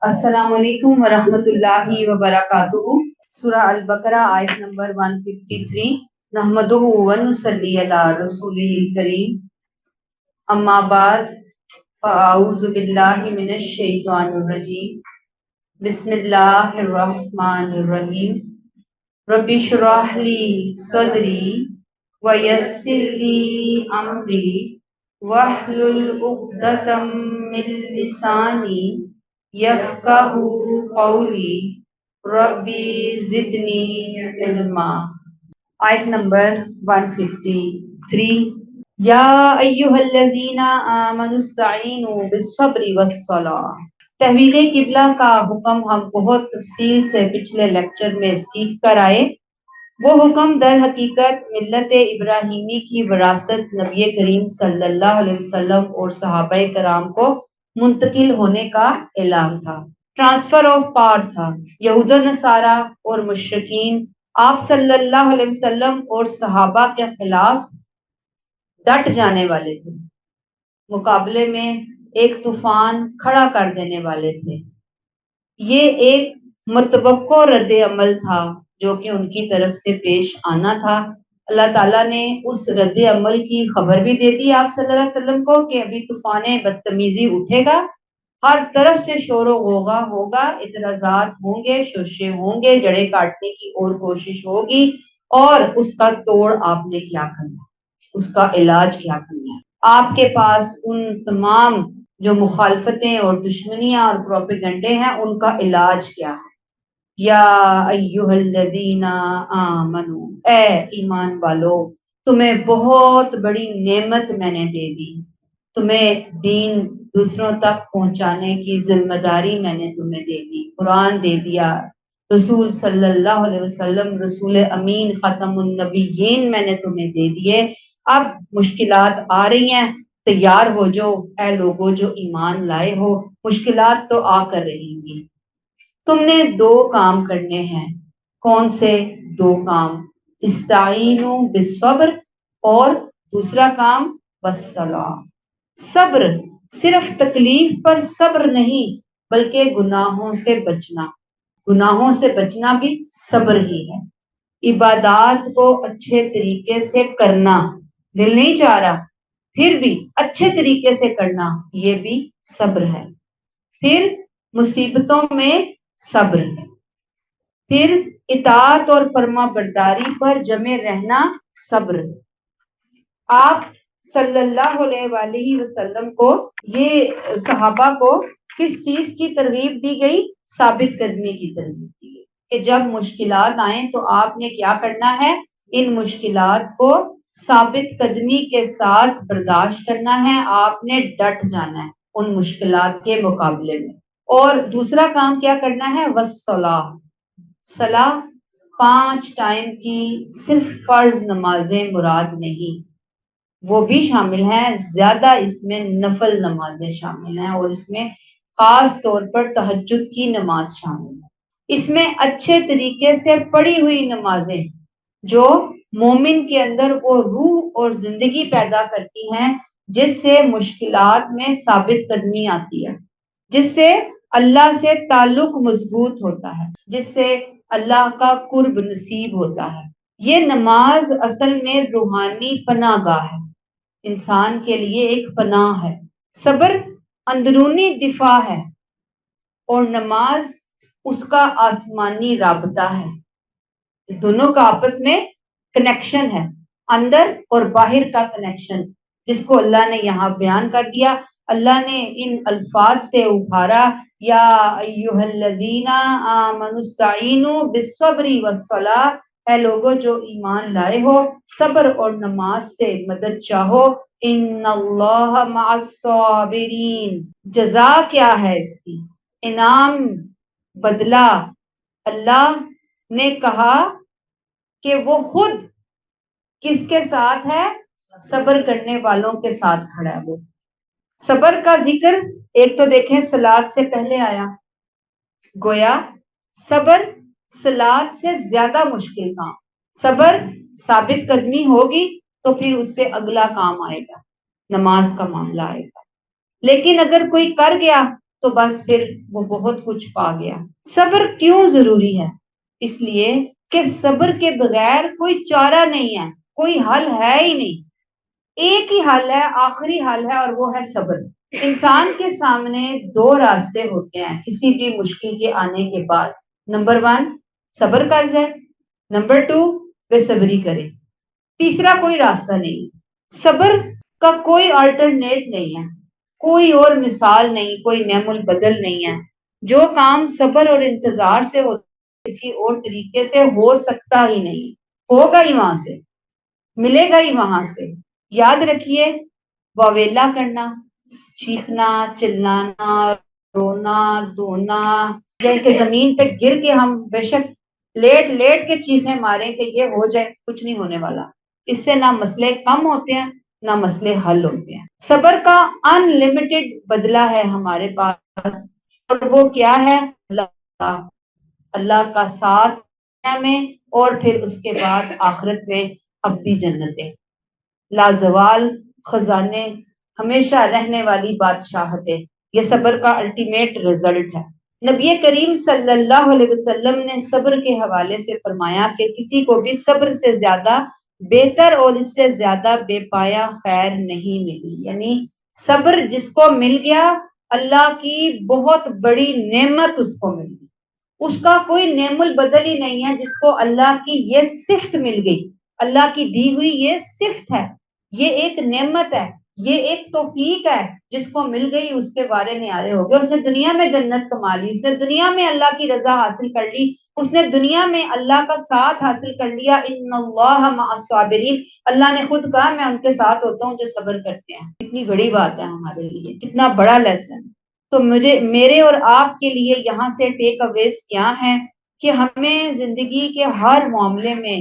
السلام علیکم ورحمۃ اللہ وبرکاتہ۔ سورہ البقرہ آیت نمبر 153۔ نحمدہ ونصلی علی رسولہ الکریم، اما بعد فاعوذ باللہ من الشیطان الرجیم، بسم اللہ الرحمن الرحیم۔ رب اشرح لی صدری ویسر لی امری واحلل عقدۃ من لسانی یفقہوا قولی ربی زدنی علما۔ آیت نمبر 153۔ یا ایھا الذین آمنوا استعینوا بالصبر والصلاۃ۔ تحویل قبلہ کا حکم ہم بہت تفصیل سے پچھلے لیکچر میں سیکھ کر آئے۔ وہ حکم در حقیقت ملت ابراہیمی کی وراثت نبی کریم صلی اللہ علیہ وسلم اور صحابہ کرام کو منتقل ہونے کا اعلان تھا، ٹرانسفر آف پاور تھا۔ یہود و نصارہ اور مشرکین آپ صلی اللہ علیہ وسلم اور صحابہ کے خلاف ڈٹ جانے والے تھے، مقابلے میں ایک طوفان کھڑا کر دینے والے تھے۔ یہ ایک متوقع رد عمل تھا جو کہ ان کی طرف سے پیش آنا تھا۔ اللہ تعالیٰ نے اس رد عمل کی خبر بھی دے دی آپ صلی اللہ علیہ وسلم کو کہ ابھی طوفان بدتمیزی اٹھے گا، ہر طرف سے شور و غوغا ہوگا، اعتراضات ہوں گے، شوشے ہوں گے، جڑیں کاٹنے کی اور کوشش ہوگی، اور اس کا توڑ آپ نے کیا کرنا ہے، اس کا علاج کیا کرنا ہے۔ آپ کے پاس ان تمام جو مخالفتیں اور دشمنیاں اور پروپیگنڈے ہیں ان کا علاج کیا ہے۔ یا ایھا الذین آمنو، اے ایمان والو، تمہیں بہت بڑی نعمت میں نے دے دی، تمہیں دین دوسروں تک پہنچانے کی ذمہ داری میں نے تمہیں دے دی، قرآن دے دیا، رسول صلی اللہ علیہ وسلم رسول امین ختم النبیین میں نے تمہیں دے دیے۔ اب مشکلات آ رہی ہیں، تیار ہو جو اے لوگوں جو ایمان لائے ہو، مشکلات تو آ کر رہیں گی۔ تم نے دو کام کرنے ہیں۔ کون سے دو کام؟ استعینوا بالصبر، اور دوسرا کام والصلاۃ۔ صبر، صرف تکلیف پر صبر نہیں بلکہ گناہوں سے بچنا، گناہوں سے بچنا بھی صبر ہی ہے۔ عبادات کو اچھے طریقے سے کرنا، دل نہیں چاہ رہا پھر بھی اچھے طریقے سے کرنا، یہ بھی صبر ہے۔ پھر مصیبتوں میں صبر، پھر اطاعت اور فرما برداری پر جمے رہنا صبر۔ آپ صلی اللہ علیہ وآلہ وسلم کو، یہ صحابہ کو کس چیز کی ترغیب دی گئی؟ ثابت قدمی کی ترغیب دی گئی کہ جب مشکلات آئیں تو آپ نے کیا کرنا ہے؟ ان مشکلات کو ثابت قدمی کے ساتھ برداشت کرنا ہے، آپ نے ڈٹ جانا ہے ان مشکلات کے مقابلے میں۔ اور دوسرا کام کیا کرنا ہے؟ والصلاۃ، صلاۃ 5 ٹائم کی صرف فرض نمازیں مراد نہیں، وہ بھی شامل ہیں، زیادہ اس میں نفل نمازیں شامل ہیں، اور اس میں خاص طور پر تہجد کی نماز شامل ہے۔ اس میں اچھے طریقے سے پڑھی ہوئی نمازیں جو مومن کے اندر وہ روح اور زندگی پیدا کرتی ہیں، جس سے مشکلات میں ثابت قدمی آتی ہے، جس سے اللہ سے تعلق مضبوط ہوتا ہے، جس سے اللہ کا قرب نصیب ہوتا ہے۔ یہ نماز اصل میں روحانی پناہ گاہ ہے، انسان کے لیے ایک پناہ ہے۔ صبر اندرونی دفاع ہے، اور نماز اس کا آسمانی رابطہ ہے۔ دونوں کا آپس میں کنیکشن ہے، اندر اور باہر کا کنیکشن، جس کو اللہ نے یہاں بیان کر دیا۔ اللہ نے ان الفاظ سے ابھارا، یا ایھا الذین آمنوا استعینوا بالصبر والصلاۃ، اے لوگوں جو ایمان لائے ہو، صبر اور نماز سے مدد چاہو، ان اللہ مع الصابرین۔ جزا کیا ہے اس کی؟ انعام، بدلہ۔ اللہ نے کہا کہ وہ خود کس کے ساتھ ہے؟ صبر کرنے والوں کے ساتھ کھڑا ہے۔ وہ صبر کا ذکر ایک تو دیکھیں صلاۃ سے پہلے آیا، گویا صبر صلاۃ سے زیادہ مشکل کام۔ صبر ثابت قدمی ہوگی تو پھر اس سے اگلا کام آئے گا، نماز کا معاملہ آئے گا۔ لیکن اگر کوئی کر گیا تو بس پھر وہ بہت کچھ پا گیا۔ صبر کیوں ضروری ہے؟ اس لیے کہ صبر کے بغیر کوئی چارہ نہیں ہے، کوئی حل ہے ہی نہیں۔ ایک ہی حل ہے، آخری حل ہے، اور وہ ہے صبر۔ انسان کے سامنے دو راستے ہوتے ہیں کسی بھی مشکل کے آنے کے بعد۔ نمبر 1 صبر کر جائے، نمبر 2 بے صبری کرے، تیسرا کوئی راستہ نہیں۔ صبر کا کوئی آلٹرنیٹ نہیں ہے، کوئی اور مثال نہیں، کوئی نعم البدل نہیں ہے۔ جو کام صبر اور انتظار سے ہوتا ہے کسی اور طریقے سے ہو سکتا ہی نہیں، ہوگا ہی وہاں سے، ملے گا ہی وہاں سے۔ یاد رکھیے، واویلا کرنا، چیخنا، چلانا، رونا، دھونا، جیسے کہ زمین پہ گر کے ہم بے شک لیٹ لیٹ کے چیخیں ماریں کہ یہ ہو جائے، کچھ نہیں ہونے والا۔ اس سے نہ مسئلے کم ہوتے ہیں نہ مسئلے حل ہوتے ہیں۔ صبر کا ان لمیٹڈ بدلہ ہے ہمارے پاس، اور وہ کیا ہے؟ اللہ کا ساتھ دنیا میں، اور پھر اس کے بعد آخرت میں ابدی جنتیں، لازوال خزانے، ہمیشہ رہنے والی بادشاہت ہے۔ یہ صبر کا الٹیمیٹ رزلٹ ہے۔ نبی کریم صلی اللہ علیہ وسلم نے صبر کے حوالے سے فرمایا کہ کسی کو بھی صبر سے زیادہ بہتر اور اس سے زیادہ بے پایا خیر نہیں ملی۔ یعنی صبر جس کو مل گیا، اللہ کی بہت بڑی نعمت اس کو مل گئی، اس کا کوئی نعم البدل ہی نہیں ہے۔ جس کو اللہ کی یہ صفت مل گئی، اللہ کی دی ہوئی یہ صفت ہے، یہ ایک نعمت ہے، یہ ایک توفیق ہے، جس کو مل گئی اس کے بارے نیارے ہو گئے۔ اس نے دنیا میں جنت کما لی، اس نے دنیا میں اللہ کی رضا حاصل کر لی، اس نے دنیا میں اللہ کا ساتھ حاصل کر لیا۔ ان اللہ مع الصابرین، اللہ نے خود کہا میں ان کے ساتھ ہوتا ہوں جو صبر کرتے ہیں۔ کتنی بڑی بات ہے ہمارے لیے، کتنا بڑا لیسن۔ تو میرے اور آپ کے لیے یہاں سے ٹیک اویز کیا ہے کہ ہمیں زندگی کے ہر معاملے میں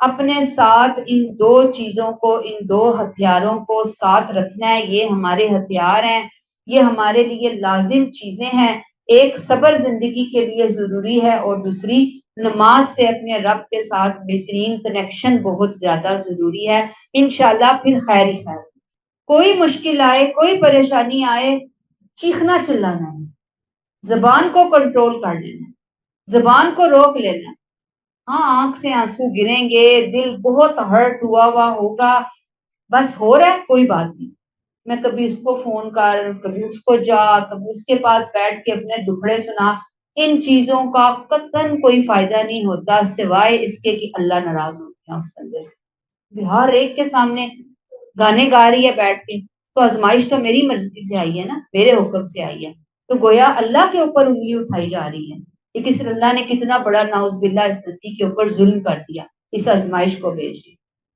اپنے ساتھ ان دو چیزوں کو، ان دو ہتھیاروں کو ساتھ رکھنا ہے۔ یہ ہمارے ہتھیار ہیں، یہ ہمارے لیے لازم چیزیں ہیں۔ ایک صبر زندگی کے لیے ضروری ہے، اور دوسری نماز سے اپنے رب کے ساتھ بہترین کنیکشن بہت زیادہ ضروری ہے۔ انشاءاللہ پھر خیر ہی خیر۔ کوئی مشکل آئے، کوئی پریشانی آئے، چیخنا چلانا ہے، زبان کو کنٹرول کر لینا ہے، زبان کو روک لینا ہے۔ ہاں آنکھ سے آنسو گریں گے، دل بہت ہرٹ ہوا ہوگا، بس ہو رہا ہے، کوئی بات نہیں۔ میں کبھی اس کو فون کر، کبھی اس کو جا، کبھی اس کے پاس بیٹھ کے اپنے دکھڑے سنا، ان چیزوں کا قطعاً کوئی فائدہ نہیں ہوتا سوائے اس کے کہ اللہ ناراض ہوتے ہیں اس بندے سے۔ ہر ایک کے سامنے گانے گا رہی ہے بیٹھ کے، تو آزمائش تو میری مرضی سے آئی ہے نا، میرے حکم سے آئی ہے، تو گویا اللہ کے اوپر انگلی اٹھائی جا رہی ہے کہ کس اللہ نے کتنا بڑا نعوذ باللہ اس بندی کے اوپر ظلم کر دیا اس آزمائش کو بھیج کے۔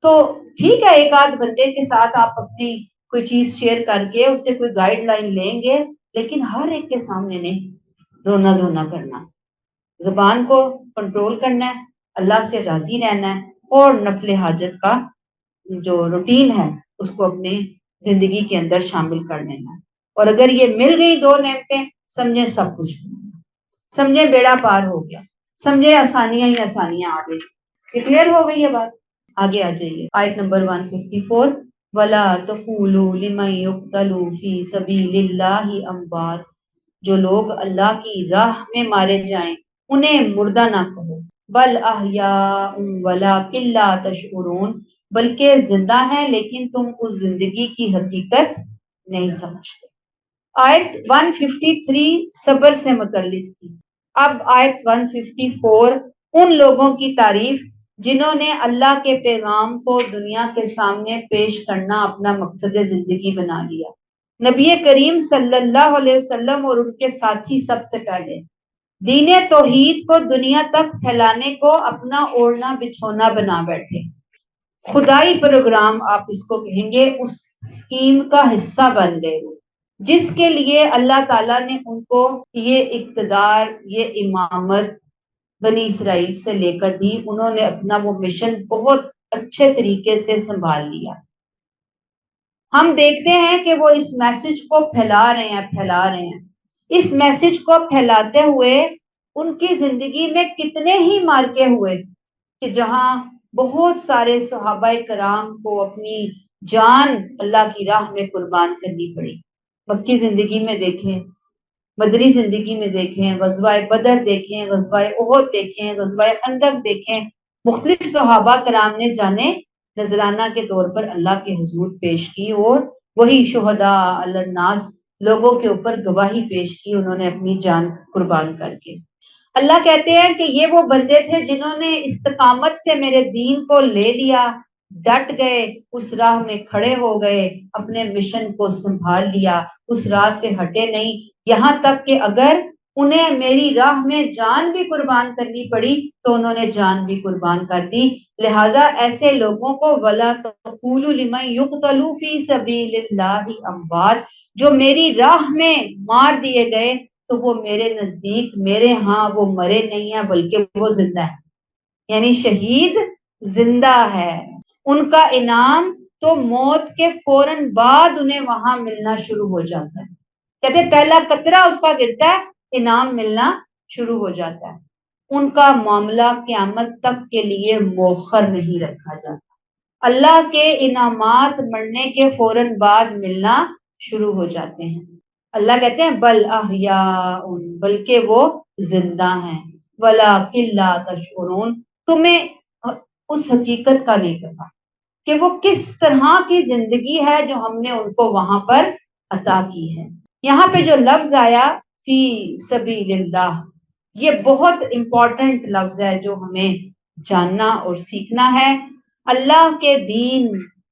تو ٹھیک ہے، ایک آدھ بندے کے ساتھ آپ اپنی کوئی چیز شیئر کر کے اس سے کوئی گائیڈ لائن لیں گے، لیکن ہر ایک کے سامنے نہیں رونا دھونا کرنا، زبان کو کنٹرول کرنا ہے، اللہ سے راضی رہنا ہے، اور نفل حاجت کا جو روٹین ہے اس کو اپنے زندگی کے اندر شامل کر لینا ہے۔ اور اگر یہ مل گئی دو نعمتیں، سمجھے سب کچھ، سمجھے بیڑا پار ہو گیا، سمجھے آسانیاں ہی آسانیاں آ گئی۔ کلیئر ہو گئی یہ بات؟ آگے آ جائیے، آیت نمبر 154، وَلَا تَقُولُوا لِمَن يُقْتَلُ فِي سَبِيلِ اللَّهِ أَمْوَاتٌ، جو لوگ اللہ کی راہ میں مارے جائیں انہیں مردہ نہ کہو، بل احیاء ولکن لا تشعرون، بلکہ زندہ ہیں لیکن تم اس زندگی کی حقیقت نہیں سمجھتے۔ آیت 153 صبر سے متعلق تھی۔ اب آیت 154 ان لوگوں کی تعریف جنہوں نے اللہ کے پیغام کو دنیا کے سامنے پیش کرنا اپنا مقصد زندگی بنا لیا۔ نبی کریم صلی اللہ علیہ وسلم اور ان کے ساتھی سب سے پہلے دین توحید کو دنیا تک پھیلانے کو اپنا اوڑھنا بچھونا بنا بیٹھے، خدائی پروگرام آپ اس کو کہیں گے، اس اسکیم کا حصہ بن گئے، جس کے لیے اللہ تعالیٰ نے ان کو یہ اقتدار، یہ امامت بنی اسرائیل سے لے کر دی۔ انہوں نے اپنا وہ مشن بہت اچھے طریقے سے سنبھال لیا۔ ہم دیکھتے ہیں کہ وہ اس میسج کو پھیلا رہے ہیں۔ اس میسج کو پھیلاتے ہوئے ان کی زندگی میں کتنے ہی مارکے ہوئے کہ جہاں بہت سارے صحابہ کرام کو اپنی جان اللہ کی راہ میں قربان کرنی پڑی۔ مکی زندگی میں دیکھیں مدنی زندگی میں دیکھیں، غزوہ بدر دیکھیں، غزوہ احد دیکھیں، غزوہ خندق دیکھیں، مختلف صحابہ کرام نے جانے نذرانہ کے طور پر اللہ کے حضور پیش کی، اور وہی شہداء علی الناس لوگوں کے اوپر گواہی پیش کی، انہوں نے اپنی جان قربان کر کے۔ اللہ کہتے ہیں کہ یہ وہ بندے تھے جنہوں نے استقامت سے میرے دین کو لے لیا، ڈٹ گئے، اس راہ میں کھڑے ہو گئے، اپنے مشن کو سنبھال لیا، اس راہ سے ہٹے نہیں، یہاں تک کہ اگر انہیں میری راہ میں جان بھی قربان کرنی پڑی تو انہوں نے جان بھی قربان کر دی۔ لہٰذا ایسے لوگوں کو وَلَا تَقُولُوا لِمَن يُقْتَلُ فِي سَبِيلِ اللَّهِ أَمْوَاتٌ، جو میری راہ میں مار دیے گئے تو وہ میرے نزدیک، میرے ہاں وہ مرے نہیں ہیں بلکہ وہ زندہ ہے، یعنی شہید زندہ ہے، ان کا انعام تو موت کے فوراً بعد انہیں وہاں ملنا شروع ہو جاتا ہے۔ کہتے پہلا قطرہ اس کا گرتا ہے، انعام ملنا شروع ہو جاتا ہے۔ ان کا معاملہ قیامت تک کے لیے مؤخر نہیں رکھا جاتا، اللہ کے انعامات مرنے کے فوراً بعد ملنا شروع ہو جاتے ہیں۔ اللہ کہتے ہیں بل احیاء، بلکہ وہ زندہ ہیں، ولکن لا تشعرون، تمہیں اس حقیقت کا نہیں پتا کہ وہ کس طرح کی زندگی ہے جو ہم نے ان کو وہاں پر عطا کی ہے۔ یہاں پہ جو لفظ آیا فی سبیل اللہ، یہ بہت امپورٹنٹ لفظ ہے جو ہمیں جاننا اور سیکھنا ہے۔ اللہ کے دین،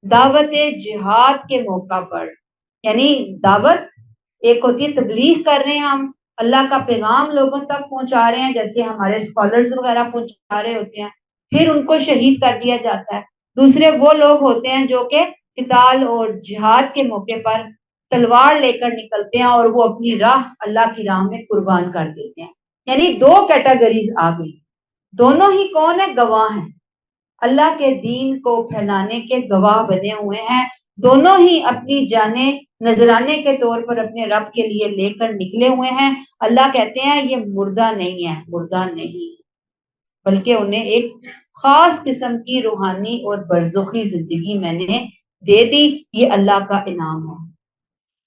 دعوت جہاد کے موقع پر، یعنی دعوت ایک ہوتی ہے تبلیغ کر رہے ہیں، ہم اللہ کا پیغام لوگوں تک پہنچا رہے ہیں، جیسے ہمارے اسکالرز وغیرہ پہنچا رہے ہوتے ہیں، پھر ان کو شہید کر دیا جاتا ہے۔ دوسرے وہ لوگ ہوتے ہیں جو کہ قتال اور جہاد کے موقع پر تلوار لے کر نکلتے ہیں اور وہ اپنی راہ اللہ کی راہ میں قربان کر دیتے ہیں۔ یعنی دو کیٹیگریز آ گئی، دونوں ہی کون ہے؟ گواہ ہیں، اللہ کے دین کو پھیلانے کے گواہ بنے ہوئے ہیں، دونوں ہی اپنی جانیں نذرانے کے طور پر اپنے رب کے لیے لے کر نکلے ہوئے ہیں۔ اللہ کہتے ہیں یہ مردہ نہیں ہے، مردہ نہیں، بلکہ انہیں ایک خاص قسم کی روحانی اور برزخی زندگی میں نے دے دی، یہ اللہ کا انعام ہے۔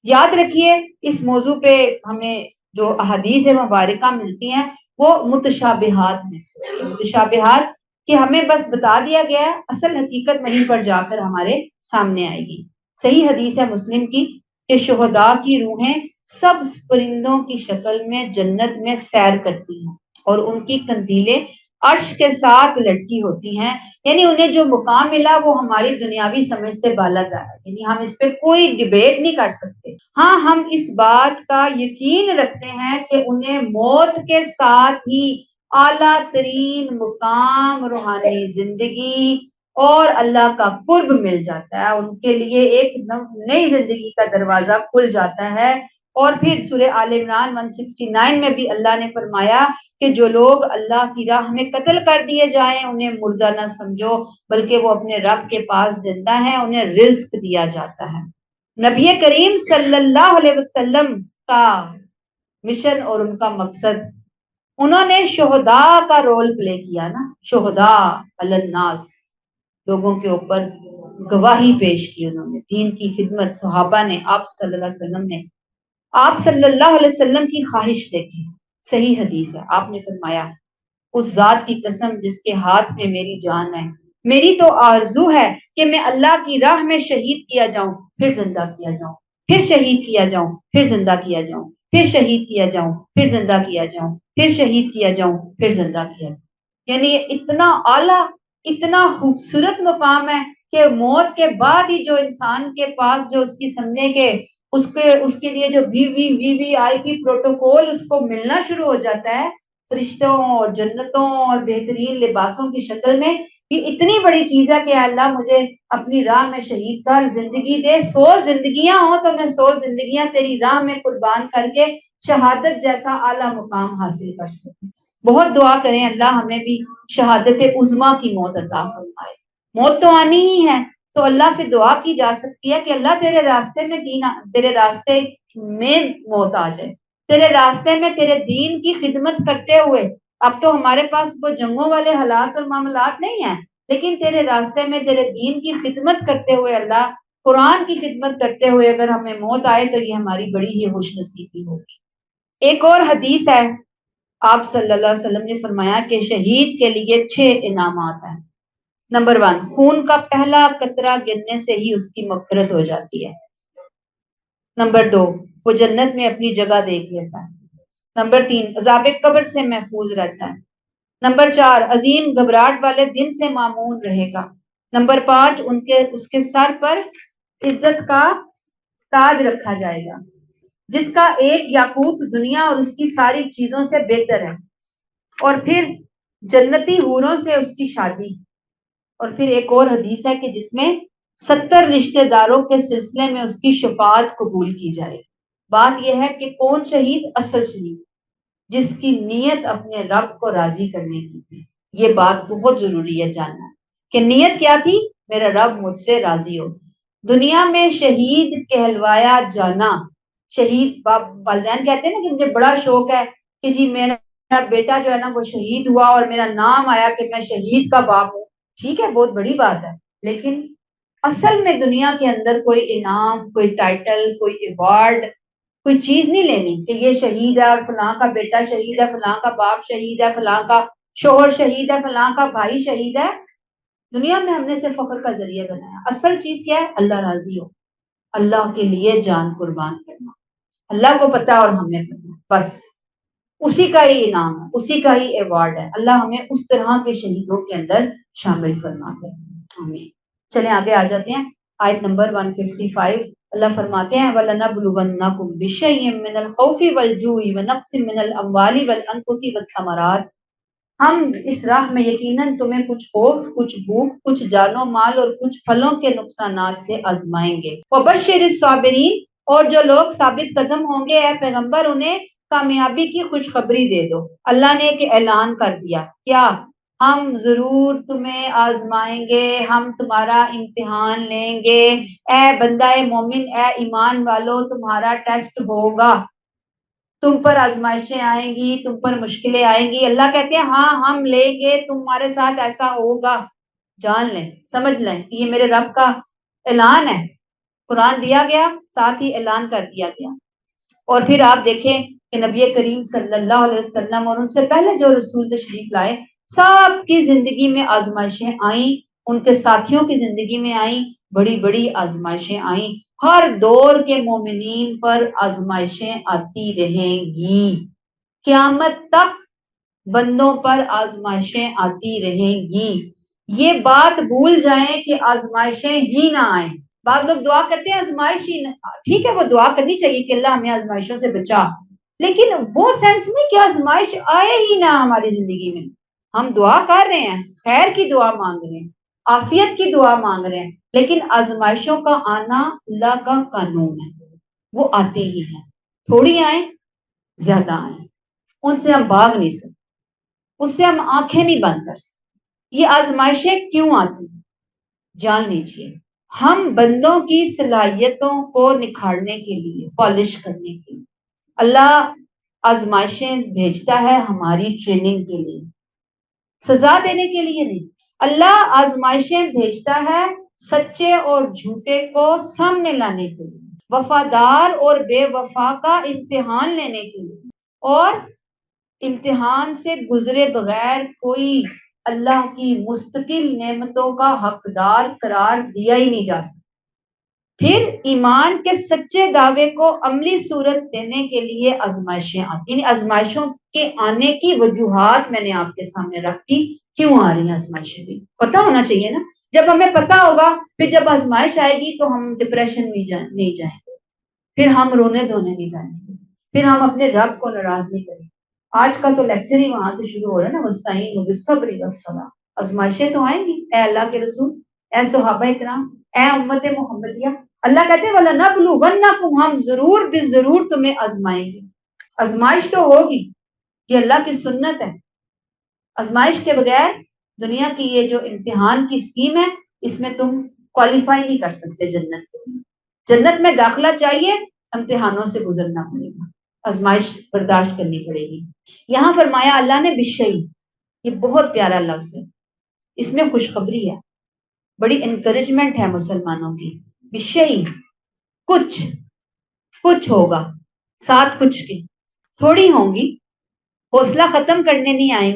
یاد رکھیے اس موضوع پہ ہمیں جو احادیث مبارکہ ملتی ہیں وہ متشابہات میں سے، متشابہات کہ ہمیں بس بتا دیا گیا ہے، اصل حقیقت وہیں پر جا کر ہمارے سامنے آئے گی۔ صحیح حدیث ہے مسلم کی کہ شہداء کی روحیں سبز پرندوں کی شکل میں جنت میں سیر کرتی ہیں اور ان کی قندیلیں عرش کے ساتھ لٹکی ہوتی ہیں، یعنی انہیں جو مقام ملا وہ ہماری دنیاوی سمجھ سے بالاتر ہے، یعنی ہم اس پہ کوئی ڈیبیٹ نہیں کر سکتے۔ ہاں ہم اس بات کا یقین رکھتے ہیں کہ انہیں موت کے ساتھ ہی اعلیٰ ترین مقام، روحانی زندگی اور اللہ کا قرب مل جاتا ہے، ان کے لیے ایک نئی زندگی کا دروازہ کھل جاتا ہے۔ اور پھر سورہ آل عمران 169 میں بھی اللہ نے فرمایا کہ جو لوگ اللہ کی راہ میں قتل کر دیے جائیں انہیں مردہ نہ سمجھو، بلکہ وہ اپنے رب کے پاس زندہ ہیں، انہیں رزق دیا جاتا ہے۔ نبی کریم صلی اللہ علیہ وسلم کا مشن اور ان کا مقصد، انہوں نے شہداء کا رول پلے کیا نا، شہداء علی الناس، لوگوں کے اوپر گواہی پیش کی، انہوں نے دین کی خدمت، صحابہ نے، آپ صلی اللہ علیہ وسلم نے، آپ صلی اللہ علیہ وسلم کی خواہش دیکھی، صحیح حدیث ہے، آپ نے فرمایا اس ذات کی قسم جس کے ہاتھ میں میری جان ہے، میری تو آرزو ہے کہ میں اللہ کی راہ میں شہید کیا جاؤں، پھر زندہ کیا جاؤں، پھر شہید کیا جاؤں، پھر زندہ کیا جاؤں، پھر شہید کیا جاؤں، پھر زندہ کیا جاؤں، پھر شہید کیا جاؤں، پھر زندہ کیا جاؤں۔ یعنی یہ اتنا اعلیٰ، اتنا خوبصورت مقام ہے کہ موت کے بعد ہی جو انسان کے پاس جو اس کی سمجھنے کے اس کے لیے جو وی آئی پی پروٹوکول اس کو ملنا شروع ہو جاتا ہے، فرشتوں اور جنتوں اور بہترین لباسوں کی شکل میں، یہ اتنی بڑی چیز ہے کہ اللہ مجھے اپنی راہ میں شہید کر، زندگی دے، 100 زندگیاں ہوں تو میں 100 زندگیاں تیری راہ میں قربان کر کے شہادت جیسا اعلیٰ مقام حاصل کر سکوں۔ بہت دعا کریں اللہ ہمیں بھی شہادت عظمیٰ کی موت عطا فرمائے۔ موت تو آنی ہی ہے، تو اللہ سے دعا کی جا سکتی ہے کہ اللہ تیرے راستے میں تیرے راستے میں موت آ جائے، تیرے راستے میں تیرے دین کی خدمت کرتے ہوئے۔ اب تو ہمارے پاس وہ جنگوں والے حالات اور معاملات نہیں ہیں، لیکن تیرے راستے میں تیرے دین کی خدمت کرتے ہوئے، اللہ قرآن کی خدمت کرتے ہوئے اگر ہمیں موت آئے تو یہ ہماری بڑی ہی خوش نصیبی ہوگی۔ ایک اور حدیث ہے، آپ صلی اللہ علیہ وسلم نے فرمایا کہ شہید کے لیے 6 انعامات ہیں۔ نمبر 1، خون کا پہلا قطرہ گرنے سے ہی اس کی مغفرت ہو جاتی ہے۔ نمبر 2، وہ جنت میں اپنی جگہ دیکھ لیتا ہے۔ نمبر 3، عذاب قبر سے محفوظ رہتا ہے۔ نمبر 4، عظیم گھبراہٹ والے دن سے معمون رہے گا۔ نمبر 5، اس کے سر پر عزت کا تاج رکھا جائے گا جس کا ایک یاقوت دنیا اور اس کی ساری چیزوں سے بہتر ہے۔ اور پھر جنتی حوروں سے اس کی شادی۔ اور پھر ایک اور حدیث ہے کہ جس میں 70 رشتہ داروں کے سلسلے میں اس کی شفاعت قبول کی جائے۔ بات یہ ہے کہ کون شہید؟ اصل شہید، جس کی نیت اپنے رب کو راضی کرنے کی تھی۔ یہ بات بہت ضروری ہے جاننا کہ نیت کیا تھی؟ میرا رب مجھ سے راضی ہو۔ دنیا میں شہید کہلوایا جانا، شہید والدین کہتے ہیں نا کہ مجھے بڑا شوق ہے کہ جی میرا بیٹا جو ہے نا وہ شہید ہوا اور میرا نام آیا کہ میں شہید کا باپ ہوں۔ ٹھیک ہے، بہت بڑی بات ہے، لیکن اصل میں دنیا کے اندر کوئی انعام، کوئی ٹائٹل، کوئی ایوارڈ، کوئی چیز نہیں لینی کہ یہ شہید ہے اور فلاں کا بیٹا شہید ہے، فلاں کا باپ شہید ہے، فلاں کا شوہر شہید ہے، فلاں کا بھائی شہید ہے۔ دنیا میں ہم نے صرف فخر کا ذریعہ بنایا۔ اصل چیز کیا ہے؟ اللہ راضی ہو، اللہ کے لیے جان قربان کرنا۔ اللہ کو پتا اور ہمیں پتا، بس اسی کا ہی انعام ہے، اسی کا ہی ایوارڈ ہے۔ اللہ ہمیں اس طرح کے شہیدوں کے اندر شامل فرماتے ہیں، آمین۔ چلیں آگے آ جاتے ہیں، آیت نمبر 155۔ اللہ فرماتے ہیں وَلَنَبْلُوَنَّكُمْ بِشَيْءٍ مِّنَ الْخَوْفِ وَالْجُوعِ وَنَقْصٍ مِّنَ الْأَمْوَالِ وَالْأَنفُسِ وَالثَّمَرَاتِ۔ ہم اس راہ میں یقیناً تمہیں کچھ خوف، کچھ بھوک، کچھ جان و مال اور کچھ پھلوں کے نقصانات سے آزمائیں گے۔ وَبَشِّرِ الصَّابِرِينَ، اور جو لوگ ثابت قدم ہوں گے اے پیغمبر انہیں کامیابی کی خوشخبری دے دو۔ اللہ نے ایک اعلان کر دیا، کیا؟ ہم ضرور تمہیں آزمائیں گے، ہم تمہارا امتحان لیں گے۔ اے بندہ مومن، اے ایمان والو، تمہارا ٹیسٹ ہوگا، تم پر آزمائشیں آئیں گی، تم پر مشکلیں آئیں گی۔ اللہ کہتے ہیں ہاں ہم لیں گے، تمہارے ساتھ ایسا ہوگا۔ جان لیں، سمجھ لیں کہ یہ میرے رب کا اعلان ہے۔ قرآن دیا گیا، ساتھ ہی اعلان کر دیا گیا۔ اور پھر آپ دیکھیں کہ نبی کریم صلی اللہ علیہ وسلم اور ان سے پہلے جو رسول تشریف لائے، سب کی زندگی میں آزمائشیں آئیں، ان کے ساتھیوں کی زندگی میں آئیں، بڑی بڑی آزمائشیں آئیں۔ ہر دور کے مومنین پر آزمائشیں آتی رہیں گی، قیامت تک بندوں پر آزمائشیں آتی رہیں گی۔ یہ بات بھول جائیں کہ آزمائشیں ہی نہ آئیں۔ بعض لوگ دعا کرتے ہیں آزمائش ہی نہ، ٹھیک ہے وہ دعا کرنی چاہیے کہ اللہ ہمیں آزمائشوں سے بچا، لیکن وہ سینس نہیں کہ آزمائش آئے ہی نہ ہماری زندگی میں۔ ہم دعا کر رہے ہیں، خیر کی دعا مانگ رہے ہیں، عافیت کی دعا مانگ رہے ہیں، لیکن آزمائشوں کا آنا اللہ کا قانون ہے، وہ آتی ہی ہے، تھوڑی آئیں زیادہ آئیں، ان سے ہم بھاگ نہیں سکتے، اس سے ہم آنکھیں نہیں بند کر سکتے۔ یہ آزمائشیں کیوں آتی ہیں جان لیجیے، ہم بندوں کی صلاحیتوں کو نکھارنے کے لیے، پالش کرنے کے لیے اللہ آزمائشیں بھیجتا ہے، ہماری ٹریننگ کے لیے، سزا دینے کے لیے نہیں۔ اللہ آزمائشیں بھیجتا ہے سچے اور جھوٹے کو سامنے لانے کے لیے، وفادار اور بے وفا کا امتحان لینے کے لیے، اور امتحان سے گزرے بغیر کوئی اللہ کی مستقل نعمتوں کا حقدار قرار دیا ہی نہیں جا سکتا۔ پھر ایمان کے سچے دعوے کو عملی صورت دینے کے لیے آزمائشیں آتی، یعنی آزمائشوں کے آنے کی وجوہات میں نے آپ کے سامنے رکھی، کیوں آ رہی ہیں آزمائشیں بھی پتا ہونا چاہیے نا۔ جب ہمیں پتا ہوگا پھر جب آزمائش آئے گی تو ہم ڈپریشن میں نہیں جائیں گے، پھر ہم رونے دھونے نہیں جائیں گے، پھر ہم اپنے رب کو ناراض نہیں کریں گے۔ آج کا تو لیکچر ہی وہاں سے شروع ہو رہا ہے نا، وَاسْتَعِینُوا بِالصَّبْرِ وَالصَّلَاةِ۔ آزمائشیں تو آئیں گی اے اللہ کے رسول، اے صحابہ کرام، اے امت محمدیہ۔ اللہ کہتے ہیں وَلَنَبْلُوَنَّكُمْ، ہم ضرور بھی ضرور تمہیں آزمائیں گے۔ آزمائش تو ہوگی، یہ اللہ کی سنت ہے۔ آزمائش کے بغیر دنیا کی یہ جو امتحان کی اسکیم ہے، اس میں تم کوالیفائی نہیں کر سکتے جنت کے لیے۔ جنت میں داخلہ چاہیے، امتحانوں سے گزرنا پڑے گا، آزمائش برداشت کرنی پڑے گی۔ یہاں فرمایا اللہ نے بشئی، یہ بہت پیارا لفظ ہے، اس میں خوشخبری ہے، بڑی انکریجمنٹ ہے مسلمانوں کی۔ بشئی، کچھ ہوگا، ساتھ کچھ کے، تھوڑی ہوں گی، حوصلہ ختم کرنے نہیں آئیں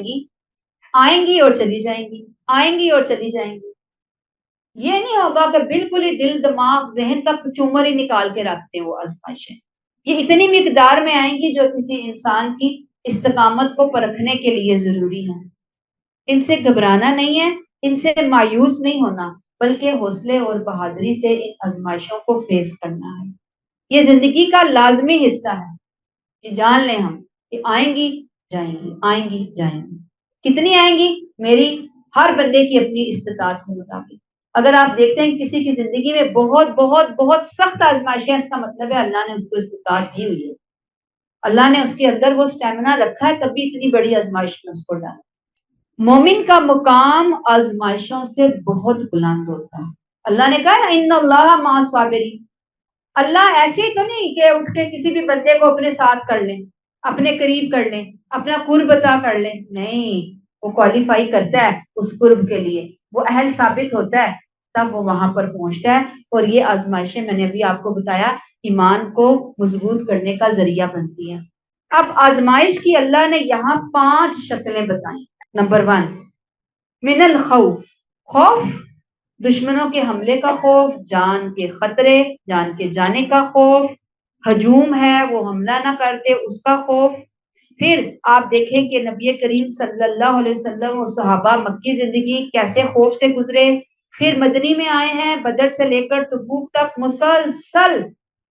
گی اور چلی جائیں گی، آئیں گی اور چلی جائیں گی۔ یہ نہیں ہوگا کہ بالکل ہی دل دماغ ذہن کا چومر ہی نکال کے رکھتے ہیں وہ آزمائشیں۔ یہ اتنی مقدار میں آئیں گی جو کسی انسان کی استقامت کو پرکھنے کے لیے ضروری ہے۔ ان سے گھبرانا نہیں ہے، ان سے مایوس نہیں ہونا، بلکہ حوصلے اور بہادری سے ان آزمائشوں کو فیس کرنا ہے۔ یہ زندگی کا لازمی حصہ ہے، یہ جان لیں ہم کہ آئیں گی جائیں گی، آئیں گی جائیں گی۔ کتنی آئیں گی؟ میری ہر بندے کی اپنی استطاعت کے مطابق۔ اگر آپ دیکھتے ہیں کسی کی زندگی میں بہت بہت بہت سخت آزمائشیں، اس کا مطلب ہے اللہ نے اس کو استطاعت دی ہوئی ہے، اللہ نے اس کے اندر وہ اسٹیمنا رکھا ہے، تبھی اتنی بڑی آزمائش میں اس کو ڈالا۔ مومن کا مقام آزمائشوں سے بہت بلند ہوتا ہے۔ اللہ نے کہا نا ان اللہ مع الصابرین، اللہ ایسے ہی تو نہیں کہ اٹھ کے کسی بھی بندے کو اپنے ساتھ کر لیں، اپنے قریب کر لیں، اپنا قرب عطا کر لیں، نہیں، وہ کوالیفائی کرتا ہے اس قرب کے لیے، وہ اہل ثابت ہوتا ہے، تب وہ وہاں پر پہنچتا ہے۔ اور یہ آزمائشیں میں نے ابھی آپ کو بتایا ایمان کو مضبوط کرنے کا ذریعہ بنتی ہیں۔ اب آزمائش کی اللہ نے یہاں 5 شکلیں بتائیں۔ نمبر 1، من الخوف، خوف، دشمنوں کے حملے کا خوف، جان کے خطرے، جان کے جانے کا خوف، ہجوم ہے وہ حملہ نہ کرتے اس کا خوف۔ پھر آپ دیکھیں کہ نبی کریم صلی اللہ علیہ وسلم اور صحابہ مکی زندگی کیسے خوف سے گزرے، پھر مدنی میں آئے ہیں، بدر سے لے کر تبوک تک مسلسل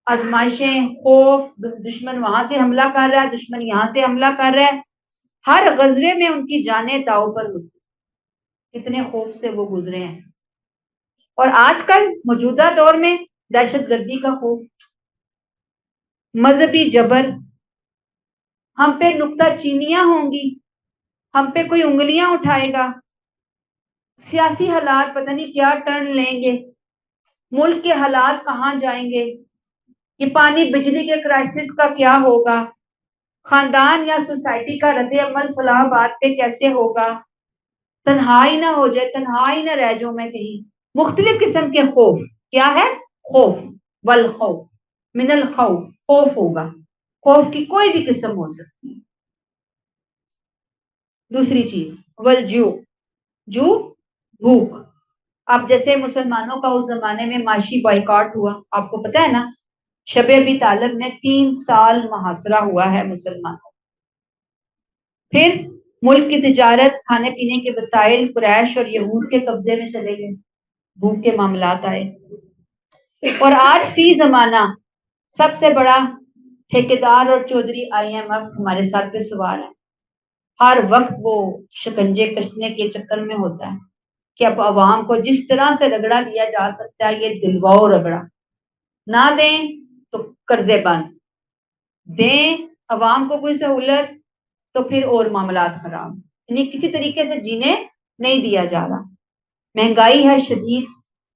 آزمائشیں، خوف، دشمن وہاں سے حملہ کر رہا ہے، دشمن یہاں سے حملہ کر رہا ہے، ہر غزوے میں ان کی جانیں داؤ پر ہوتی، کتنے خوف سے وہ گزرے ہیں۔ اور آج کل موجودہ دور میں دہشت گردی کا خوف، مذہبی جبر، ہم پہ نکتہ چینیاں ہوں گی، ہم پہ کوئی انگلیاں اٹھائے گا، سیاسی حالات پتہ نہیں کیا ٹرن لیں گے، ملک کے حالات کہاں جائیں گے، یہ پانی بجلی کے کرائسس کا کیا ہوگا، خاندان یا سوسائٹی کا رد عمل فلاں بات پہ کیسے ہوگا، تنہائی نہ ہو جائے، تنہائی نہ رہ جاؤں میں کہیں، مختلف قسم کے خوف۔ کیا ہے؟ خوف، والخوف، من الخوف، خوف ہوگا، خوف کی کوئی بھی قسم ہو سکتی ہے۔ دوسری چیز والجوع، جو بھوک۔ اب جیسے مسلمانوں کا اس زمانے میں معاشی بائیکاٹ ہوا، آپ کو پتہ ہے نا، شب ابی طالب میں 3 سال محاصرہ ہوا ہے مسلمانوں۔ پھر ملک کی تجارت، کھانے پینے کے وسائل قریش اور یہود کے قبضے میں چلے گئے، بھوک کے معاملات آئے۔ اور آج فی زمانہ سب سے بڑا ٹھیکیدار اور چودھری IMF ہمارے سر پہ سوار ہے، ہر وقت وہ شکنجے کسنے کے چکر میں ہوتا ہے کہ اب عوام کو جس طرح سے رگڑا دیا جا سکتا ہے، یہ دلواؤ رگڑا، نہ دیں تو قرضے بند، دیں عوام کو کوئی سہولت تو پھر اور معاملات خراب، یعنی کسی طریقے سے جینے نہیں دیا جا رہا، مہنگائی ہے شدید،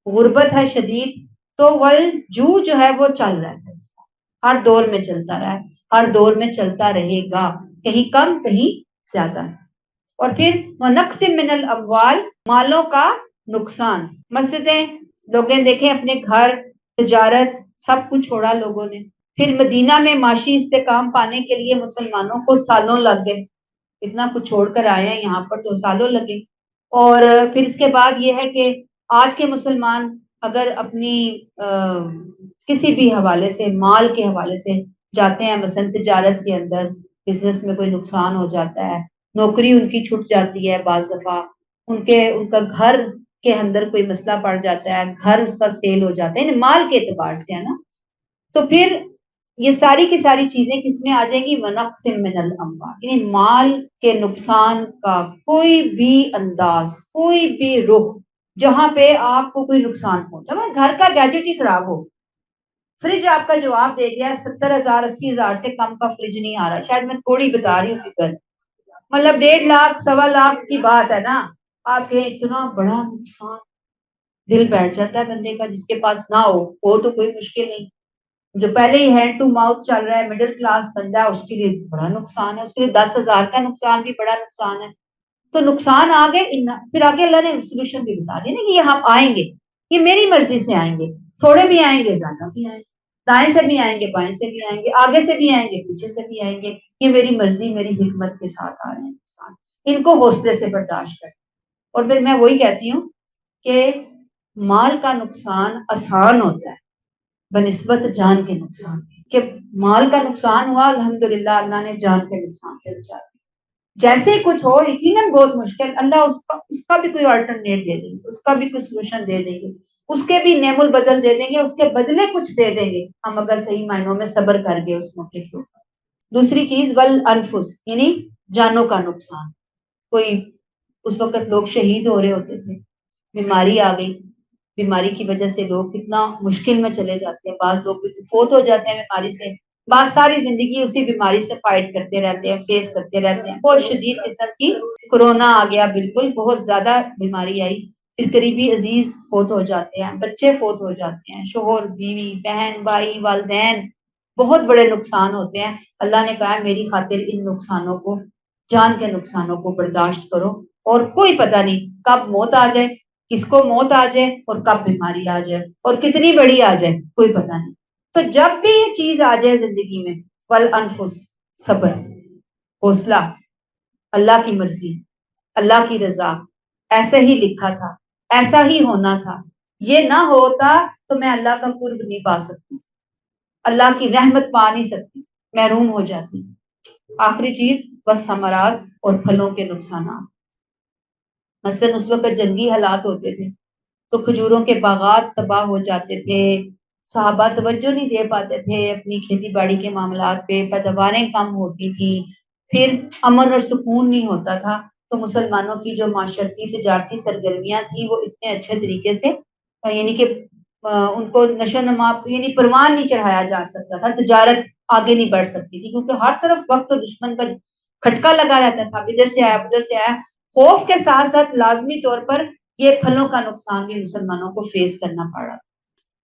غربت ہے شدید، تو والجوع جو ہے وہ چل رہا ہے سلسلہ، ہر دور میں چلتا رہا ہے، ہر دور میں چلتا رہے گا، کہیں کم کہیں زیادہ۔ اور پھر ونقص من الاموال، مالوں کا نقصان، مسجدیں، لوگوں دیکھیں اپنے گھر، تجارت، سب کچھ چھوڑا لوگوں نے۔ پھر مدینہ میں معاشی استحکام پانے کے لیے مسلمانوں کو سالوں لگ گئے، اتنا کچھ چھوڑ کر آئے ہیں یہاں پر تو سالوں لگے۔ اور پھر اس کے بعد یہ ہے کہ آج کے مسلمان اگر اپنی کسی بھی حوالے سے، مال کے حوالے سے جاتے ہیں، مثلا تجارت کے اندر بزنس میں کوئی نقصان ہو جاتا ہے، نوکری ان کی چھٹ جاتی ہے، بعض دفعہ ان کا گھر کے اندر کوئی مسئلہ پڑ جاتا ہے، گھر اس کا سیل ہو جاتا ہے، یعنی مال کے اعتبار سے ہے نا، تو پھر یہ ساری کی ساری چیزیں کس میں آ جائیں گی؟ ونقص من الاموال، یعنی مال کے نقصان کا کوئی بھی انداز، کوئی بھی رخ جہاں پہ آپ کو کوئی نقصان پہنچا، گھر کا گیجٹ ہی خراب ہو، فریج آپ کا جواب دے گیا 70,000 80,000 سے کم کا فریج نہیں آ رہا، شاید میں تھوڑی بتا رہی ہوں فکر، مطلب 1.5 لاکھ 1.25 لاکھ کی بات ہے نا، آپ کہیں اتنا بڑا نقصان، دل بیٹھ جاتا ہے بندے کا، جس کے پاس نہ ہو تو کوئی مشکل نہیں، جو پہلے ہی ہینڈ ٹو ماؤتھ چل رہا ہے، مڈل کلاس بندہ ہے، اس کے لیے بڑا نقصان ہے، اس کے لیے 10,000 کا نقصان بھی بڑا نقصان ہے۔ تو نقصان آگے، پھر آگے اللہ نے سولوشن بھی بتا دیا نا کہ یہ ہم آئیں گے، یہ میری مرضی سے آئیں گے، تھوڑے بھی آئیں گے، زیادہ بھی آئیں گے، دائیں سے بھی آئیں گے، بائیں سے بھی آئیں گے، آگے سے بھی آئیں گے، پیچھے سے بھی آئیں گے، یہ میری مرضی میری حکمت کے ساتھ آ رہے ہیں نقصان، ان کو حوصلے سے برداشت کریں۔ اور پھر میں وہی کہتی ہوں کہ مال کا نقصان آسان ہوتا ہے بنسبت جان کے نقصان کے، کہ مال کا نقصان ہوا الحمدللہ اللہ نے جان کے نقصان سے بچا دیا۔ جیسے ہی کچھ ہو یقیناً بہت مشکل، اللہ اس کا بھی کوئی آلٹرنیٹ دے دیں گے، اس کا بھی کوئی سولوشن دے دیں گے، اس کے بھی نعم البدل دے دیں گے، اس کے بدلے کچھ دے دیں گے ہم اگر صحیح معنوں میں صبر کر گئے اس موقع کے اوپر۔ دوسری چیز والانفس یعنی جانوں کا نقصان، کوئی اس وقت لوگ شہید ہو رہے ہوتے تھے، بیماری آ گئی، بیماری کی وجہ سے لوگ کتنا مشکل میں چلے جاتے ہیں، بعض لوگ فوت ہو جاتے ہیں بیماری سے، بعض ساری زندگی اسی بیماری سے فائٹ کرتے رہتے ہیں، فیس کرتے رہتے ہیں۔ بہت شدید قسم کی کورونا آ گیا، بالکل بہت زیادہ بیماری آئی، پھر قریبی عزیز فوت ہو جاتے ہیں، بچے فوت ہو جاتے ہیں، شوہر بیوی بہن بھائی والدین، بہت بڑے نقصان ہوتے ہیں۔ اللہ نے کہا میری خاطر ان نقصانوں کو، جان کے نقصانوں کو برداشت کرو، اور کوئی پتہ نہیں کب موت آ جائے، کس کو موت آ جائے، اور کب بیماری آ جائے، اور کتنی بڑی آ جائے، کوئی پتہ نہیں۔ تو جب بھی یہ چیز آ جائے زندگی میں، والانفس صبر، حوصلہ، اللہ کی مرضی، اللہ کی رضا، ایسے ہی لکھا تھا، ایسا ہی ہونا تھا، یہ نہ ہوتا تو میں اللہ کا قرب نہیں پا سکتی، اللہ کی رحمت پا نہیں سکتی، محروم ہو جاتی۔ آخری چیز بس ثمرات اور پھلوں کے نقصانات، مثلا اس وقت جنگی حالات ہوتے تھے تو کھجوروں کے باغات تباہ ہو جاتے تھے، صحابہ توجہ نہیں دے پاتے تھے اپنی کھیتی باڑی کے معاملات پہ، پیداواریں کم ہوتی تھی، پھر امن اور سکون نہیں ہوتا تھا، تو مسلمانوں کی جو معاشرتی تجارتی سرگرمیاں تھیں وہ اتنے اچھے طریقے سے یعنی کہ ان کو نشو و نما یعنی پروان نہیں چڑھایا جا سکتا تھا، تجارت آگے نہیں بڑھ سکتی تھی، کیونکہ ہر طرف وقت تو دشمن کا کھٹکا لگا رہتا تھا، ادھر سے آیا ادھر سے آیا۔ خوف کے ساتھ ساتھ لازمی طور پر یہ پھلوں کا نقصان بھی مسلمانوں کو فیس کرنا پڑا۔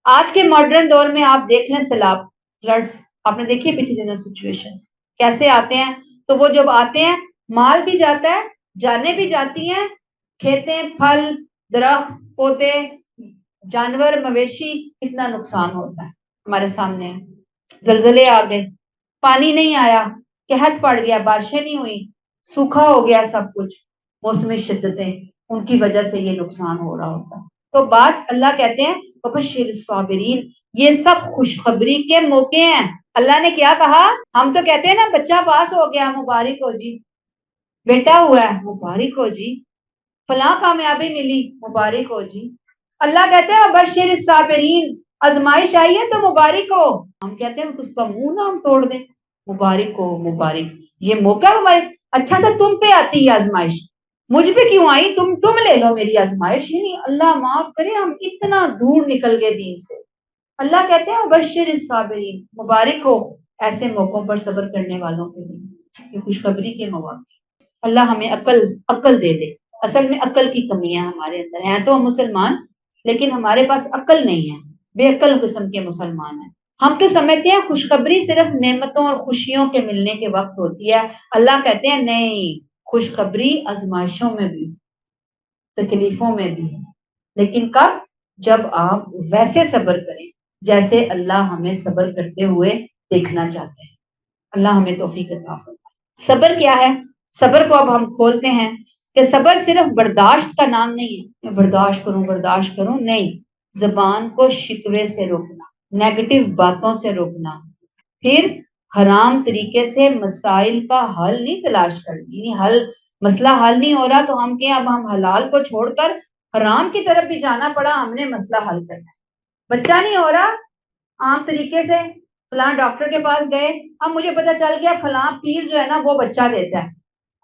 آج کے ماڈرن دور میں آپ دیکھ لیں سیلاب، فلڈز، آپ نے دیکھی پچھلے دنوں سچویشنز کیسے آتے ہیں، تو وہ جب آتے ہیں مال بھی جاتا ہے، جانیں بھی جاتی ہیں، کھیتیں، پھل، درخت، پودے، جانور، مویشی، کتنا نقصان ہوتا ہے ہمارے سامنے۔ زلزلے آ گئے، پانی نہیں آیا، قحط پڑ گیا، بارشیں نہیں ہوئی، سوکھا ہو گیا سب کچھ، موسمی شدتیں، ان کی وجہ سے یہ نقصان ہو رہا ہوتا ہے۔ تو بات اللہ کہتے ہیں وبشر الصابرین، یہ سب خوشخبری کے موقع ہیں۔ اللہ نے کیا کہا؟ ہم تو کہتے ہیں نا بچہ پاس ہو گیا مبارک ہو جی، بیٹا ہوا ہے مبارک ہو جی، فلاں کامیابی ملی مبارک ہو جی۔ اللہ کہتے ہیں وبشر الصابرین، آزمائش آئی ہے تو مبارک ہو۔ ہم کہتے ہیں اس کا منہ نہ ہم توڑ دیں، مبارک ہو مبارک، یہ موقع مبارک۔ اچھا تو تم پہ آتی ہے آزمائش، مجھ پہ کیوں آئی؟ تم لے لو میری آزمائش۔ یعنی اللہ معاف کرے ہم اتنا دور نکل گئے دین سے۔ اللہ کہتے ہیں وبشر الصابرین، مبارک ہو ایسے موقعوں پر صبر کرنے والوں کے لیے، یہ خوشخبری کے مواقع۔ اللہ ہمیں عقل دے دے۔ اصل میں عقل کی کمی ہے ہمارے اندر، ہیں تو ہم مسلمان لیکن ہمارے پاس عقل نہیں ہے، بے عقل قسم کے مسلمان ہیں۔ ہم تو سمجھتے ہیں خوشخبری صرف نعمتوں اور خوشیوں کے ملنے کے وقت ہوتی ہے، اللہ کہتے ہیں نہیں، خوشخبری آزمائشوں میں بھی، تکلیفوں میں بھی ہے، لیکن کب؟ جب آپ ویسے صبر کریں جیسے اللہ ہمیں صبر کرتے ہوئے دیکھنا چاہتے ہیں۔ اللہ ہمیں توفیق عطا فرمائے۔ صبر کیا ہے؟ صبر کو اب ہم کھولتے ہیں کہ صبر صرف برداشت کا نام نہیں ہے، میں برداشت کروں نہیں، زبان کو شکوے سے روکنا، نیگیٹو باتوں سے روکنا، پھر حرام طریقے سے مسائل کا حل نہیں تلاش کرنی، یعنی مسئلہ حل نہیں ہو رہا تو ہم کہیں اب ہم حلال کو چھوڑ کر حرام کی طرف بھی جانا پڑا، ہم نے مسئلہ حل کرنا ہے۔ بچہ نہیں ہو رہا، عام طریقے سے فلاں ڈاکٹر کے پاس گئے، اب مجھے پتا چل گیا فلاں پیر جو ہے نا وہ بچہ دیتا ہے،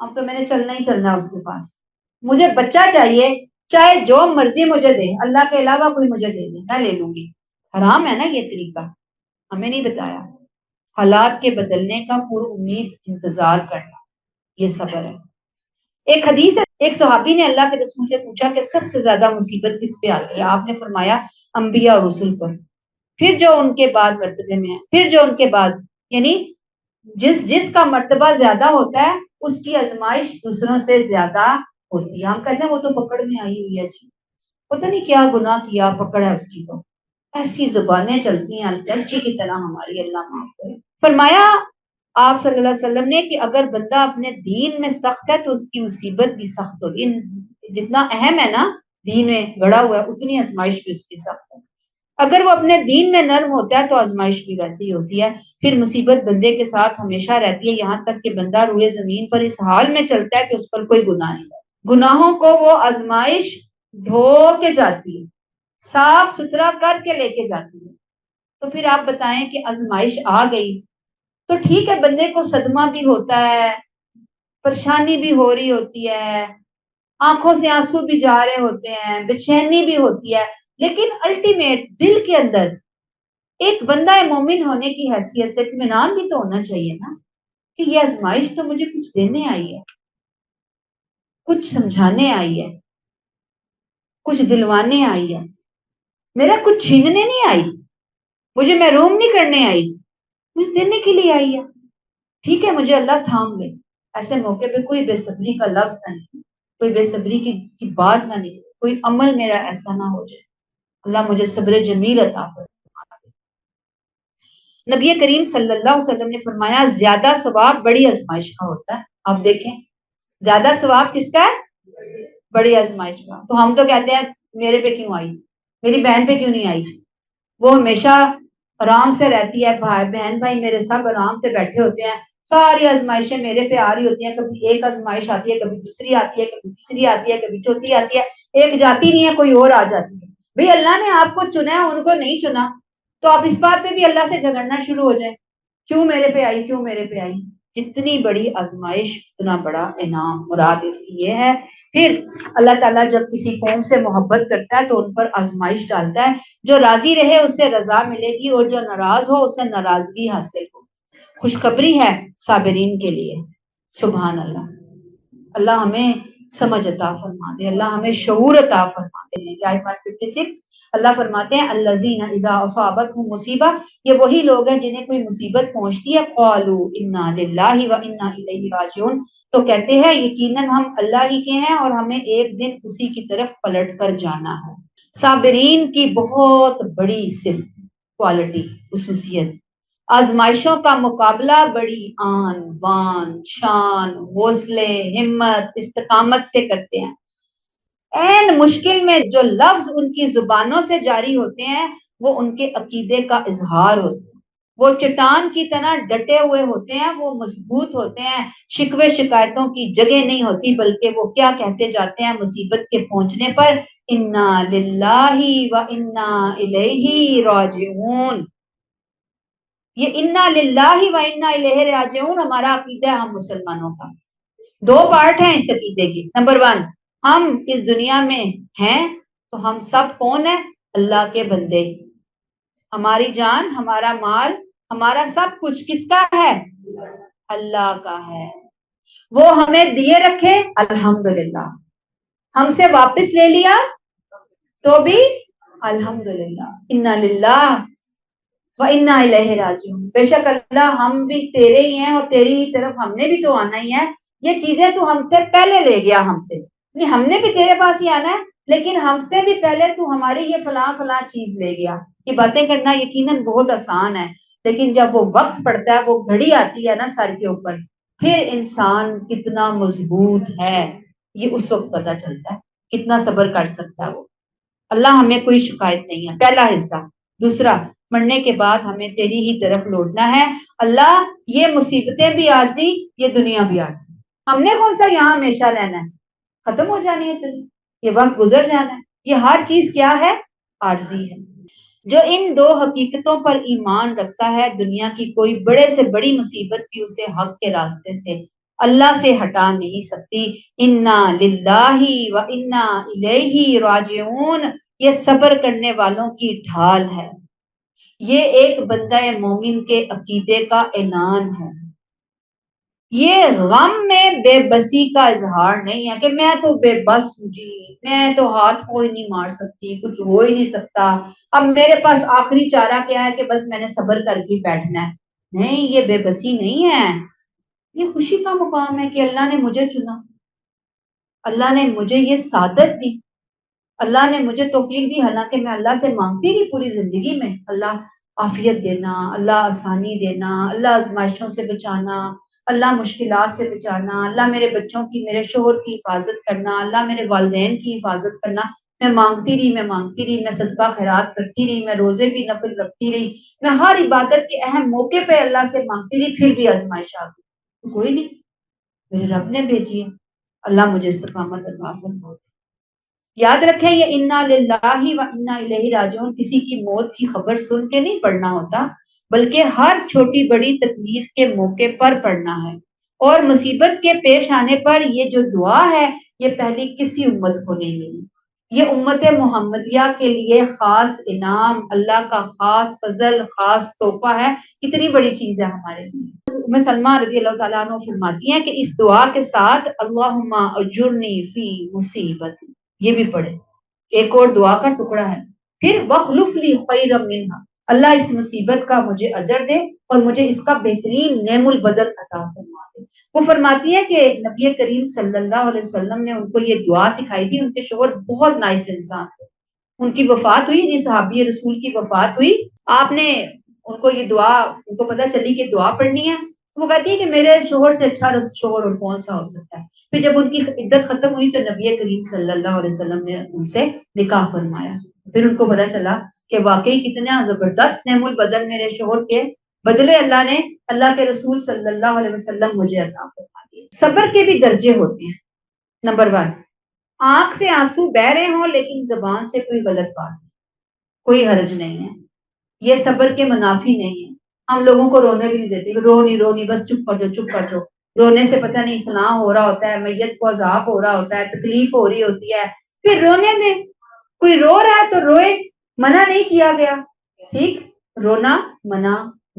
اب تو میں نے چلنا ہی چلنا ہے اس کے پاس، مجھے بچہ چاہیے، چاہے جو مرضی مجھے دے، اللہ کے علاوہ کوئی مجھے دے دے میں لے لوں گی۔ حرام ہے نا یہ طریقہ، ہمیں نہیں بتایا۔ حالات کے بدلنے کا پر امید انتظار کرنا، یہ صبر ہے۔ ایک حدیث ہے، ایک صحابی نے اللہ کے رسول سے پوچھا کہ سب سے زیادہ مصیبت کس پہ آتی ہے؟ آپ نے فرمایا انبیاء اور رسول پر، پھر جو ان کے بعد مرتبے میں ہے، پھر جو ان کے بعد، یعنی جس کا مرتبہ زیادہ ہوتا ہے اس کی آزمائش دوسروں سے زیادہ ہوتی ہے۔ ہم کہتے ہیں وہ تو پکڑ میں آئی ہوئی ہے جی، پتہ نہیں کیا گناہ کیا، پکڑ ہے اس کی، تو ایسی زبانیں چلتی ہیں الچی کی طرح ہماری، اللہ معاف کرے۔ فرمایا آپ صلی اللہ علیہ وسلم نے کہ اگر بندہ اپنے دین میں سخت ہے تو اس کی مصیبت بھی سخت ہوگی. جتنا اہم ہے نا دین میں گڑا ہوا ہے اتنی آزمائش بھی اس کی سخت ہے. اگر وہ اپنے دین میں نرم ہوتا ہے تو آزمائش بھی ویسی ہوتی ہے. پھر مصیبت بندے کے ساتھ ہمیشہ رہتی ہے یہاں تک کہ بندہ روئے زمین پر اس حال میں چلتا ہے کہ اس پر کوئی گناہ نہیں ہے. گناہوں کو وہ آزمائش دھو کے جاتی ہے, صاف ستھرا کر کے لے کے جاتی ہے. تو پھر آپ بتائیں کہ آزمائش آ گئی تو ٹھیک ہے بندے کو صدمہ بھی ہوتا ہے, پریشانی بھی ہو رہی ہوتی ہے, آنکھوں سے آنسو بھی جا رہے ہوتے ہیں, بے چینی بھی ہوتی ہے, لیکن الٹیمیٹ دل کے اندر ایک بندہ مومن ہونے کی حیثیت سے اطمینان بھی تو ہونا چاہیے نا کہ یہ آزمائش تو مجھے کچھ دینے آئی ہے, کچھ سمجھانے آئی ہے, کچھ دلوانے آئی ہے, میرا کچھ چھیننے نہیں آئی, مجھے محروم نہیں کرنے آئی, مجھے دینے کے لیے آئی ہے. ٹھیک ہے مجھے اللہ تھام لے. ایسے موقع پہ کوئی بے صبری کا لفظ نہ نکلے, کوئی بے صبری کی بات نہ نکلے, کوئی عمل میرا ایسا نہ ہو جائے. اللہ مجھے صبر جمیل عطا فرمائے. نبی کریم صلی اللہ علیہ وسلم نے فرمایا زیادہ ثواب بڑی آزمائش کا ہوتا ہے. آپ دیکھیں زیادہ ثواب کس کا ہے؟ بڑی آزمائش کا. تو ہم تو کہتے ہیں میرے پہ کیوں آئی, میری بہن پہ کیوں نہیں آئی. وہ ہمیشہ آرام سے رہتی ہے, بھائی بہن بھائی میرے سب آرام سے بیٹھے ہوتے ہیں, ساری آزمائشیں میرے پہ آ رہی ہوتی ہیں. کبھی ایک آزمائش آتی ہے, کبھی دوسری آتی ہے, کبھی تیسری آتی ہے, کبھی چوتھی آتی ہے, ایک جاتی نہیں ہے کوئی اور آ جاتی ہے. بھئی اللہ نے آپ کو چنا ہے ان کو نہیں چنا, تو آپ اس بات پہ بھی اللہ سے جھگڑنا شروع ہو جائیں کیوں میرے پہ آئی, کیوں میرے پہ آئی. جتنی بڑی آزمائش اتنا بڑا انعام. مراد اس کی یہ ہے پھر اللہ تعالیٰ جب کسی قوم سے محبت کرتا ہے تو ان پر آزمائش ڈالتا ہے. جو راضی رہے اس سے رضا ملے گی اور جو ناراض ہو اس سے ناراضگی حاصل ہو. خوشخبری ہے صابرین کے لیے. سبحان اللہ. اللہ ہمیں سمجھ عطا فرما دے, اللہ ہمیں شعور عطا فرما دے. آیت 156 اللہ فرماتے ہیں الذین اذا اصابتهم مصیبہ, یہ وہی لوگ ہیں جنہیں کوئی مصیبت پہنچتی ہے, قالوا انا للہ وانا الیہ راجعون, تو کہتے ہیں یقیناً ہم اللہ ہی کے ہیں اور ہمیں ایک دن اسی کی طرف پلٹ کر جانا ہے. صابرین کی بہت بڑی صفت, کوالٹی, خصوصیت, آزمائشوں کا مقابلہ بڑی آن بان شان حوصلے ہمت استقامت سے کرتے ہیں. این مشکل میں جو لفظ ان کی زبانوں سے جاری ہوتے ہیں وہ ان کے عقیدے کا اظہار ہوتا ہے. وہ چٹان کی طرح ڈٹے ہوئے ہوتے ہیں, وہ مضبوط ہوتے ہیں, شکوے شکایتوں کی جگہ نہیں ہوتی, بلکہ وہ کیا کہتے جاتے ہیں مصیبت کے پہنچنے پر, انا للہ و انا الیہ راجعون. یہ انا للہ و انا الیہ راجعون ہمارا عقیدہ ہے ہم مسلمانوں کا. دو پارٹ ہیں اس عقیدے کی. نمبر 1, ہم اس دنیا میں ہیں تو ہم سب کون ہیں؟ اللہ کے بندے. ہماری جان, ہمارا مال, ہمارا سب کچھ کس کا ہے؟ اللہ کا ہے. وہ ہمیں دیے رکھے الحمدللہ, ہم سے واپس لے لیا تو بھی الحمدللہ. انا للہ و انا الیہ راجعون. بے شک اللہ ہم بھی تیرے ہی ہیں اور تیری ہی طرف ہم نے بھی تو آنا ہی ہے. یہ چیزیں تو ہم سے پہلے لے گیا, ہم سے نہیں, ہم نے بھی تیرے پاس ہی آنا ہے, لیکن ہم سے بھی پہلے تو ہماری یہ فلاں فلاں چیز لے گیا. یہ باتیں کرنا یقیناً بہت آسان ہے, لیکن جب وہ وقت پڑتا ہے, وہ گھڑی آتی ہے نا سر کے اوپر, پھر انسان کتنا مضبوط ہے یہ اس وقت پتہ چلتا ہے, کتنا صبر کر سکتا ہے وہ. اللہ ہمیں کوئی شکایت نہیں ہے, پہلا حصہ. دوسرا, مرنے کے بعد ہمیں تیری ہی طرف لوٹنا ہے. اللہ یہ مصیبتیں بھی عارضی, یہ دنیا بھی عارضی. ہم نے کون سا یہاں ہمیشہ رہنا ہے, ختم ہو جانی ہے دنیا, یہ وقت گزر جانا ہے. یہ ہر چیز کیا ہے؟ عارضی ہے. جو ان دو حقیقتوں پر ایمان رکھتا ہے دنیا کی کوئی بڑے سے بڑی مصیبت بھی اسے حق کے راستے سے اللہ سے ہٹا نہیں سکتی. انا للہ و انا الیہ راجعون, یہ صبر کرنے والوں کی ڈھال ہے. یہ ایک بندہ مومن کے عقیدے کا اعلان ہے. یہ غم میں بے بسی کا اظہار نہیں ہے کہ میں تو بے بس ہوں جی, میں تو ہاتھ کوئی نہیں مار سکتی, کچھ ہو ہی نہیں سکتا, اب میرے پاس آخری چارہ کیا ہے کہ بس میں نے صبر کر کے بیٹھنا ہے. نہیں, یہ بے بسی نہیں ہے, یہ خوشی کا مقام ہے کہ اللہ نے مجھے چنا, اللہ نے مجھے یہ سعادت دی, اللہ نے مجھے توفیق دی. حالانکہ میں اللہ سے مانگتی رہی پوری زندگی میں, اللہ عافیت دینا، اللہ آسانی دینا، اللہ آزمائشوں سے بچانا، اللہ مشکلات سے بچانا، اللہ میرے بچوں کی، میرے شوہر کی حفاظت کرنا، اللہ میرے والدین کی حفاظت کرنا۔ میں مانگتی رہی، میں صدقہ خیرات کرتی رہی، میں روزے بھی نفل رکھتی رہی، میں ہر عبادت کے اہم موقع پہ اللہ سے مانگتی رہی، پھر بھی آزمائش آ گئی۔ کوئی نہیں، میرے رب نے بھیجی ہے، اللہ مجھے استقامت عطا فرمائے۔ یاد رکھیں یہ انا للہ و انا الیہ راجعون کسی کی موت کی خبر سن کے نہیں پڑھنا ہوتا، بلکہ ہر چھوٹی بڑی تکلیف کے موقع پر پڑھنا ہے۔ اور مصیبت کے پیش آنے پر یہ جو دعا ہے یہ پہلی کسی امت کو نہیں ملی، یہ امت محمدیہ کے لیے خاص انعام، اللہ کا خاص فضل، خاص تحفہ ہے۔ کتنی بڑی چیز ہے ہمارے لیے۔ ام سلمہ رضی اللہ تعالیٰ عنہ فرماتی ہیں کہ اس دعا کے ساتھ اللہم اجرنی فی مصیبتی یہ بھی پڑھے، ایک اور دعا کا ٹکڑا ہے۔ پھر وخلف لی خیرا منہا، اللہ اس مصیبت کا مجھے اجر دے اور مجھے اس کا بہترین نعم البدل عطا فرما دے۔ وہ فرماتی ہے کہ نبی کریم صلی اللہ علیہ وسلم نے ان کو یہ دعا سکھائی تھی۔ ان کے شوہر بہت نائس انسان تھے، ان کی وفات ہوئی، یعنی صحابی رسول کی وفات ہوئی، آپ نے ان کو یہ دعا، ان کو پتہ چلی کہ دعا پڑھنی ہے، وہ کہتی ہے کہ میرے شوہر سے اچھا شوہر اور کون سا ہو سکتا ہے۔ پھر جب ان کی عدت ختم ہوئی تو نبی کریم صلی اللہ علیہ وسلم نے ان سے نکاح فرمایا۔ پھر ان کو پتہ چلا کہ واقعی کتنا زبردست نعم البدل میرے شوہر کے بدلے اللہ کے رسول صلی اللہ علیہ وسلم مجھے عطا فرما دیے۔ صبر کے بھی درجے ہوتے ہیں۔ نمبر 1، آنکھ سے آنسو بہ رہے ہوں لیکن زبان سے کوئی غلط بات نہیں، کوئی حرج نہیں ہے، یہ صبر کے منافی نہیں ہے۔ ہم لوگوں کو رونے بھی نہیں دیتے، رو نہیں بس چپ کر جاؤ، رونے سے پتہ نہیں فلاں ہو رہا ہوتا ہے، میت کو عذاب ہو رہا ہوتا ہے، تکلیف ہو رہی ہوتی ہے، پھر رونے دیں۔ کوئی رو رہا ہے تو روئے، منع نہیں کیا گیا، ٹھیک، رونا منع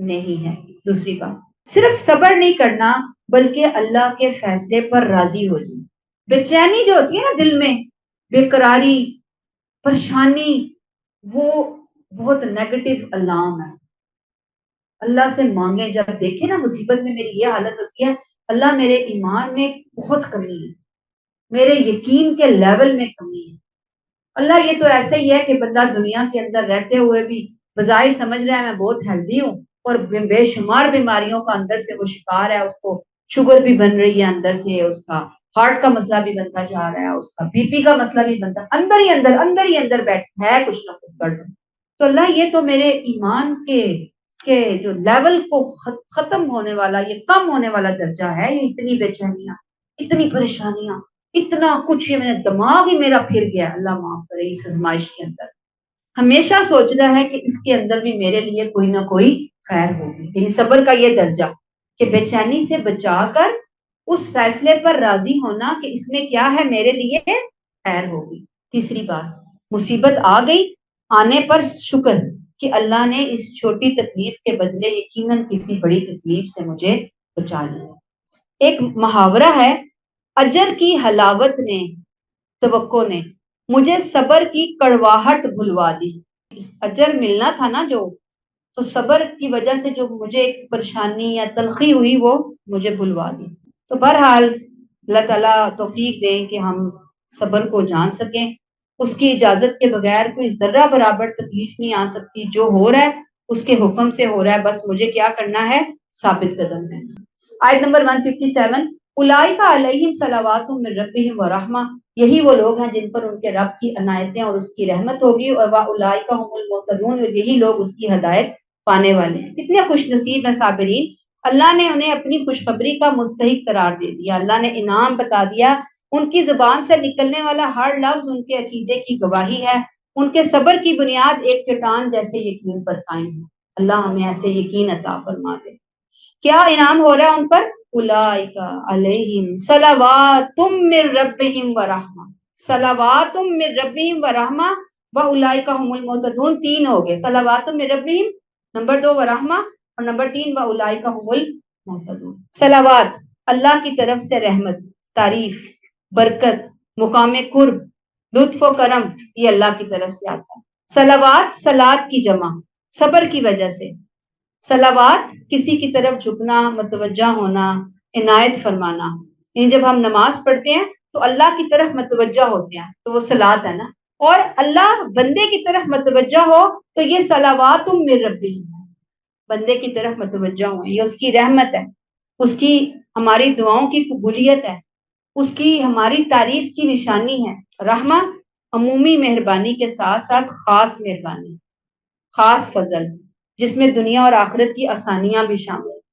نہیں ہے۔ دوسری بات، صرف صبر نہیں کرنا بلکہ اللہ کے فیصلے پر راضی ہو جائے۔ بے چینی جو ہوتی ہے نا دل میں، بے قراری، پریشانی، وہ بہت نیگیٹو علام ہے۔ اللہ سے مانگیں، جب دیکھیں نا مصیبت میں میری یہ حالت ہوتی ہے، اللہ میرے ایمان میں بہت کمی ہے، میرے یقین کے لیول میں کمی ہے۔ اللہ یہ تو ایسے ہی ہے کہ بندہ دنیا کے اندر رہتے ہوئے بھی بظاہر سمجھ رہا ہے میں بہت ہیلدی ہوں، اور بے شمار بیماریوں کا اندر سے وہ شکار ہے، اس کو شوگر بھی بن رہی ہے اندر سے، اس کا ہارٹ کا مسئلہ بھی بنتا جا رہا ہے، اس کا بی پی کا مسئلہ بھی بنتا، اندر ہی اندر بیٹھ ہے کچھ نہ کچھ گڑبڑ۔ تو اللہ یہ تو میرے ایمان کے جو لیول کو ختم ہونے والا، یہ کم ہونے والا درجہ ہے، یہ اتنی بے چینیاں، اتنی پریشانیاں، اتنا کچھ، یہ میرا دماغ ہی میرا پھر گیا، اللہ معاف کرے۔ اس آزمائش کے اندر ہمیشہ سوچنا ہے کہ اس کے اندر بھی میرے لیے کوئی نہ کوئی خیر ہوگی، یعنی صبر کا یہ درجہ کہ بے چینی سے بچا کر اس فیصلے پر راضی ہونا کہ اس میں کیا ہے میرے لیے خیر ہوگی۔ تیسری بات، مصیبت آ گئی، آنے پر شکر کہ اللہ نے اس چھوٹی تکلیف کے بدلے یقیناً کسی بڑی تکلیف سے مجھے بچا لیا۔ ایک محاورہ ہے، اجر کی حلاوت نے، توقع نے مجھے صبر کی کڑواہٹ بھلوا دی۔ اجر ملنا تھا نا جو، تو صبر کی وجہ سے جو مجھے ایک پریشانی یا تلخی ہوئی وہ مجھے بھلوا دی۔ تو بہرحال اللہ تعالیٰ توفیق دیں کہ ہم صبر کو جان سکیں، اس کی اجازت کے بغیر کوئی ذرہ برابر تکلیف نہیں آ سکتی، جو ہو رہا ہے اس کے حکم سے ہو رہا ہے، بس مجھے کیا کرنا ہے، ثابت قدم رہنا۔ آیت نمبر 157، اولئک علیہم صلوات من ربہم ورحمہ، یہی وہ لوگ ہیں جن پر ان کے رب کی عنایتیں اور اس کی رحمت ہوگی، اور واولئک هم المہتدون، اور یہی لوگ اس کی ہدایت پانے والے ہیں۔ کتنے خوش نصیب ہیں صابرین، اللہ نے انہیں اپنی خوشخبری کا مستحق قرار دے دیا، اللہ نے انعام بتا دیا، ان کی زبان سے نکلنے والا ہر لفظ ان کے عقیدے کی گواہی ہے، ان کے صبر کی بنیاد ایک چٹان جیسے یقین پر قائم ہے۔ اللہ ہمیں ایسے یقین عطا فرما دے۔ کیا انعام ہو رہا ہے ان پر؟ اولئک علیہم صلوات من ربہم ورحمہ، صلوات من ربہم ورحمہ واولئک هم المہتدون، تین ہو گئے، صلوات من ربہم، نمبر 2 ورحمہ، اور نمبر 3 واولئک هم المہتدون۔ صلوات، اللہ کی طرف سے رحمت، تعریف، برکت، مقام قرب، لطف و کرم، یہ اللہ کی طرف سے آتا ہے۔ صلوات، صلات کی جمع، صبر کی وجہ سے۔ صلوات، کسی کی طرف جھکنا، متوجہ ہونا، عنایت فرمانا، یعنی جب ہم نماز پڑھتے ہیں تو اللہ کی طرف متوجہ ہوتے ہیں تو وہ صلات ہے نا۔ اور اللہ بندے کی طرف متوجہ ہو تو یہ صلوات من ربی، بندے کی طرف متوجہ ہو، یہ اس کی رحمت ہے، اس کی ہماری دعاؤں کی قبولیت ہے، اس کی ہماری تعریف کی نشانی ہے۔ رحمہ عمومی مہربانی کے ساتھ ساتھ خاص مہربانی، خاص فضل، جس میں دنیا اور آخرت کی آسانیاں بھی شامل ہیں۔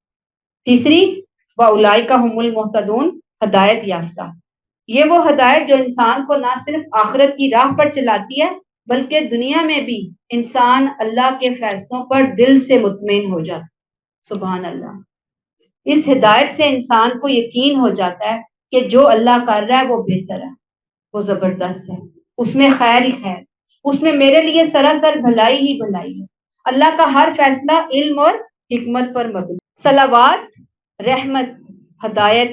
تیسری، وَأُولَئِکَ هُمُ الْمُهْتَدُونَ، ہدایت یافتہ، یہ وہ ہدایت جو انسان کو نہ صرف آخرت کی راہ پر چلاتی ہے بلکہ دنیا میں بھی انسان اللہ کے فیصلوں پر دل سے مطمئن ہو جاتا۔ سبحان اللہ، اس ہدایت سے انسان کو یقین ہو جاتا ہے کہ جو اللہ کر رہا ہے وہ بہتر ہے، وہ زبردست ہے، اس میں خیر ہی خیر، اس میں میرے لیے سراسر بھلائی ہی بھلائی ہے، اللہ کا ہر فیصلہ علم اور حکمت پر مبنی۔ صلوات، رحمت، ہدایت،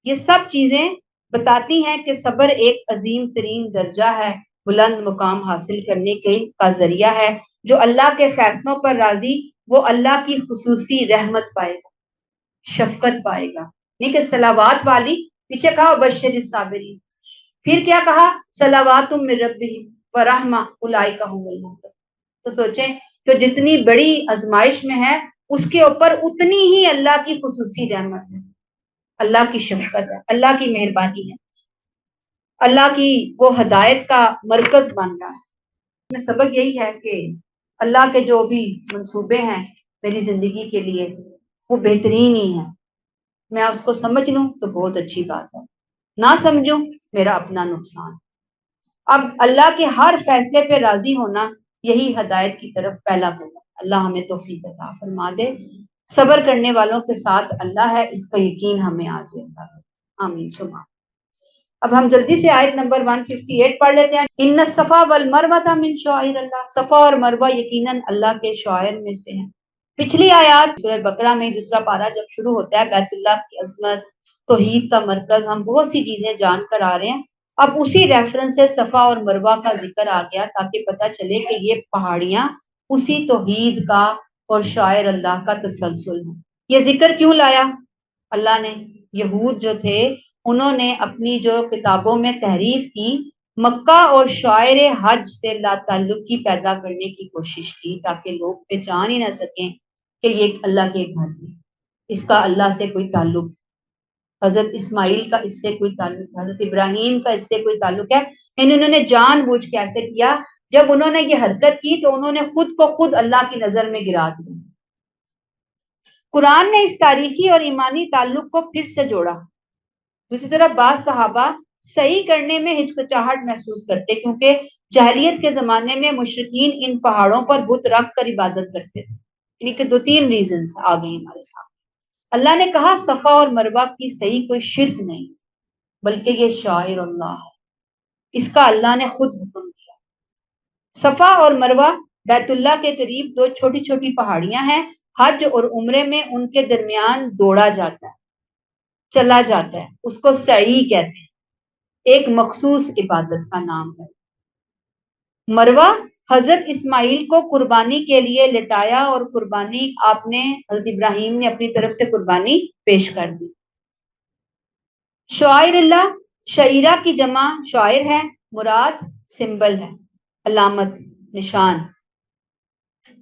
یہ سب چیزیں بتاتی ہیں کہ صبر ایک عظیم ترین درجہ ہے، بلند مقام حاصل کرنے کا ذریعہ ہے۔ جو اللہ کے فیصلوں پر راضی، وہ اللہ کی خصوصی رحمت پائے گا، شفقت پائے گا۔ نہیں کہ صلوات والی، پیچھے کہا بشر الصابرین، پھر کیا کہا صلوات من ربہم ورحمہ اولئک هم المہتدون۔ تو سوچیں، تو جتنی بڑی آزمائش میں ہے اس کے اوپر اتنی ہی اللہ کی خصوصی رحمت ہے، اللہ کی شفقت ہے، اللہ کی مہربانی ہے، اللہ کی وہ ہدایت کا مرکز بن رہا ہے۔ اس میں سبق یہی ہے کہ اللہ کے جو بھی منصوبے ہیں میری زندگی کے لیے وہ بہترین ہی ہیں، میں اس کو سمجھ لوں تو بہت اچھی بات ہے، نہ سمجھوں میرا اپنا نقصان۔ اب اللہ کے ہر فیصلے پہ راضی ہونا یہی ہدایت کی طرف پہلا قدم۔ اللہ ہمیں توفیق عطا فرما دے، صبر کرنے والوں کے ساتھ اللہ ہے، اس کا یقین ہمیں آ جائے گا۔ آمین ثم۔ اب ہم جلدی سے آیت نمبر 158 پڑھ لیتے ہیں۔ ان الصفا والمروہ من شعائر اللہ، صفا اور مروہ یقیناً اللہ کے شعائر میں سے ہیں۔ پچھلی آیات سورہ بقرہ میں دوسرا پارہ جب شروع ہوتا ہے، بیت اللہ کی عظمت، توحید کا مرکز، ہم بہت سی چیزیں جان کر آ رہے ہیں۔ اب اسی ریفرنس سے صفا اور مروہ کا ذکر آ گیا تاکہ پتہ چلے کہ یہ پہاڑیاں اسی توحید کا اور شاعر اللہ کا تسلسل ہے۔ یہ ذکر کیوں لایا اللہ نے؟ یہود جو تھے انہوں نے اپنی جو کتابوں میں تحریف کی، مکہ اور شاعر حج سے لا تعلقی پیدا کرنے کی کوشش کی تاکہ لوگ پہچان ہی نہ سکیں کہ یہ اللہ کے گھر ہے، اس کا اللہ سے کوئی تعلق، حضرت اسماعیل کا اس سے کوئی تعلق ہے، حضرت ابراہیم کا اس سے کوئی تعلق ہے۔ یعنی انہوں نے جان بوجھ کے ایسے کیا، جب انہوں نے یہ حرکت کی تو انہوں نے خود کو خود اللہ کی نظر میں گرا دیا۔ قرآن نے اس تاریخی اور ایمانی تعلق کو پھر سے جوڑا۔ دوسری طرف بعض صحابہ صحیح کرنے میں ہچکچاہٹ محسوس کرتے کیونکہ جاہلیت کے زمانے میں مشرکین ان پہاڑوں پر بت رکھ کر عبادت کرتے تھے۔ یعنی کہ دو تین ریزنز آ گئی ہمارے سامنے۔ اللہ نے کہا صفا اور مروہ کی صحیح کوئی شرک نہیں بلکہ یہ شاعر اللہ ہے، اس کا اللہ نے خود حکم دیا۔ صفا اور مروہ بیت اللہ کے قریب دو چھوٹی چھوٹی پہاڑیاں ہیں، حج اور عمرے میں ان کے درمیان دوڑا جاتا ہے، چلا جاتا ہے، اس کو سعی کہتے ہیں، ایک مخصوص عبادت کا نام ہے۔ مروہ حضرت اسماعیل کو قربانی کے لیے لٹایا اور قربانی آپ نے حضرت ابراہیم نے اپنی طرف سے قربانی پیش کر دی۔ شعائر اللہ، شعیرہ کی جمع شعائر ہے، مراد سمبل ہے، علامت، نشان۔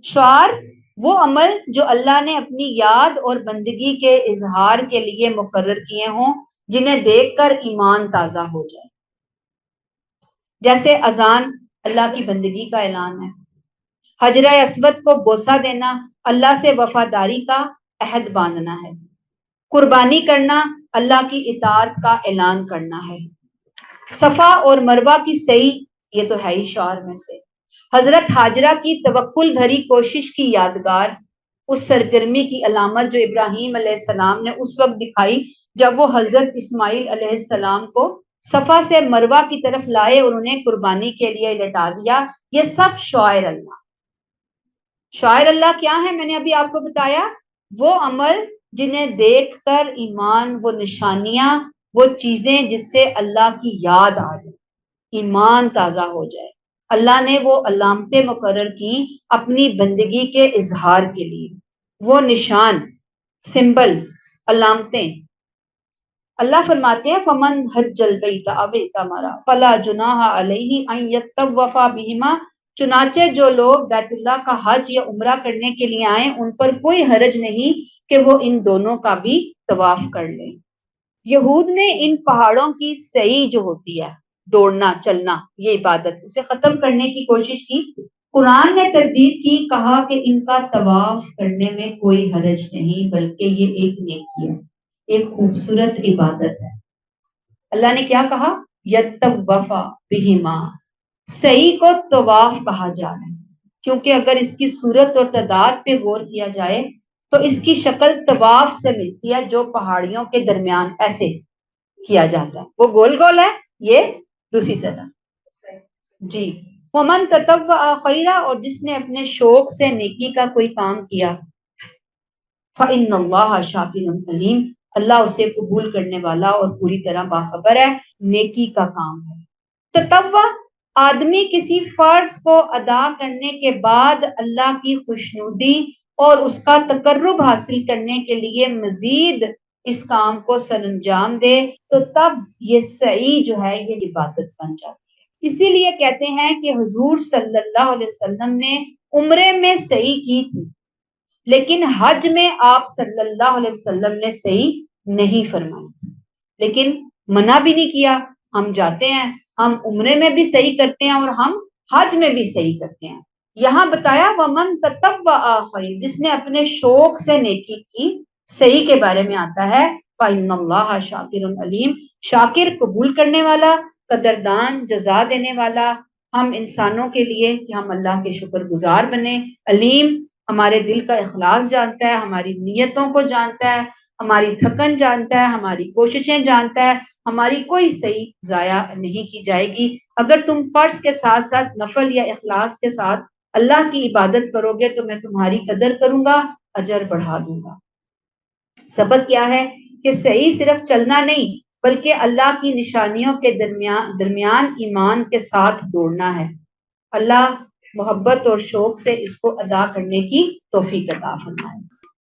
شعار وہ عمل جو اللہ نے اپنی یاد اور بندگی کے اظہار کے لیے مقرر کیے ہوں، جنہیں دیکھ کر ایمان تازہ ہو جائے، جیسے اذان اللہ کی بندگی کا اعلان ہے، حجر اسود کو بوسہ دینا اللہ سے وفاداری کا عہد باندھنا ہے، قربانی کرنا اللہ کی اطاعت کا اعلان کرنا ہے۔ صفا اور مروہ کی صحیح، یہ تو ہے ہی شعار میں سے۔ حضرت ہاجرہ کی توکل بھری کوشش کی یادگار، اس سرگرمی کی علامت جو ابراہیم علیہ السلام نے اس وقت دکھائی جب وہ حضرت اسماعیل علیہ السلام کو صفا سے مروہ کی طرف لائے اور انہیں قربانی کے لیے لٹا دیا، یہ سب شعائر اللہ۔ شعائر اللہ کیا ہے؟ میں نے ابھی آپ کو بتایا، وہ عمل جنہیں دیکھ کر ایمان، وہ نشانیاں، وہ چیزیں جس سے اللہ کی یاد آ جائے، ایمان تازہ ہو جائے۔ اللہ نے وہ علامتیں مقرر کی اپنی بندگی کے اظہار کے لیے، وہ نشان، سمبل، علامتیں۔ اللہ فرماتے ہیں فمن حج البیت او اعتمر فلا جناح علیہ ان یطوف بہما، چنانچہ جو لوگ بیت اللہ کا حج یا عمرہ کرنے کے لیے آئیں ان پر کوئی حرج نہیں کہ وہ ان دونوں کا بھی طواف کر لیں۔ یہود نے ان پہاڑوں کی سعی جو ہوتی ہے، دوڑنا چلنا، یہ عبادت، اسے ختم کرنے کی کوشش کی۔ قرآن نے تردید کی، کہا کہ ان کا طواف کرنے میں کوئی حرج نہیں بلکہ یہ ایک نیکی ہے، ایک خوبصورت عبادت ہے۔ اللہ نے کیا کہا؟ یطوف بہما، سعی کو طواف کہا جا رہا ہے کیونکہ اگر اس کی صورت اور تعداد پہ غور کیا جائے تو اس کی شکل طواف سے ملتی ہے، جو پہاڑیوں کے درمیان ایسے کیا جاتا ہے، وہ گول گول ہے، یہ دوسری طرح۔ جی، ومن تطوع خیرا، اور جس نے اپنے شوق سے نیکی کا کوئی کام کیا، فإن اللہ شاکر علیم، اللہ اسے قبول کرنے والا اور پوری طرح باخبر ہے، نیکی کا کام ہے۔ تطوع، آدمی کسی فرض کو ادا کرنے کے بعد اللہ کی خوشنودی اور اس کا تقرب حاصل کرنے کے لیے مزید اس کام کو سر انجام دے تو تب یہ سعی جو ہے یہ عبادت بن جاتی ہے۔ اسی لیے کہتے ہیں کہ حضور صلی اللہ علیہ وسلم نے عمرے میں سعی کی تھی، لیکن حج میں آپ صلی اللہ علیہ وسلم نے سعی نہیں فرمائی، لیکن منع بھی نہیں کیا۔ ہم جاتے ہیں، ہم عمرے میں بھی سعی کرتے ہیں اور ہم حج میں بھی سعی کرتے ہیں۔ یہاں بتایا ومن تطوع خیر، جس نے اپنے شوق سے نیکی کی، سعی کے بارے میں آتا ہے فإن اللہ شاکر علیم، شاکر قبول کرنے والا، قدردان جزا دینے والا، ہم انسانوں کے لیے کہ ہم اللہ کے شکر گزار بنیں، علیم ہمارے دل کا اخلاص جانتا ہے، ہماری نیتوں کو جانتا ہے، ہماری تھکن جانتا ہے، ہماری کوششیں جانتا ہے، ہماری کوئی سعی ضائع نہیں کی جائے گی۔ اگر تم فرض کے ساتھ ساتھ نفل یا اخلاص کے ساتھ اللہ کی عبادت کرو گے تو میں تمہاری قدر کروں گا، اجر بڑھا دوں گا۔ سبق کیا ہے کہ سعی صرف چلنا نہیں بلکہ اللہ کی نشانیوں کے درمیان ایمان کے ساتھ دوڑنا ہے۔ اللہ محبت اور شوق سے اس کو ادا کرنے کی توفیق عطا فرمائے۔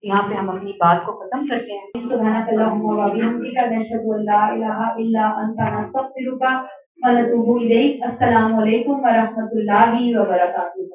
یہاں پہ ہم اپنی بات کو ختم کرتے ہیں۔ سبحانک اللہم و بحمدک، نشہد ان لا الہ الا انت، نستغفرک و نتوب الیک۔ السلام علیکم و رحمۃ اللہ وبرکاتہ۔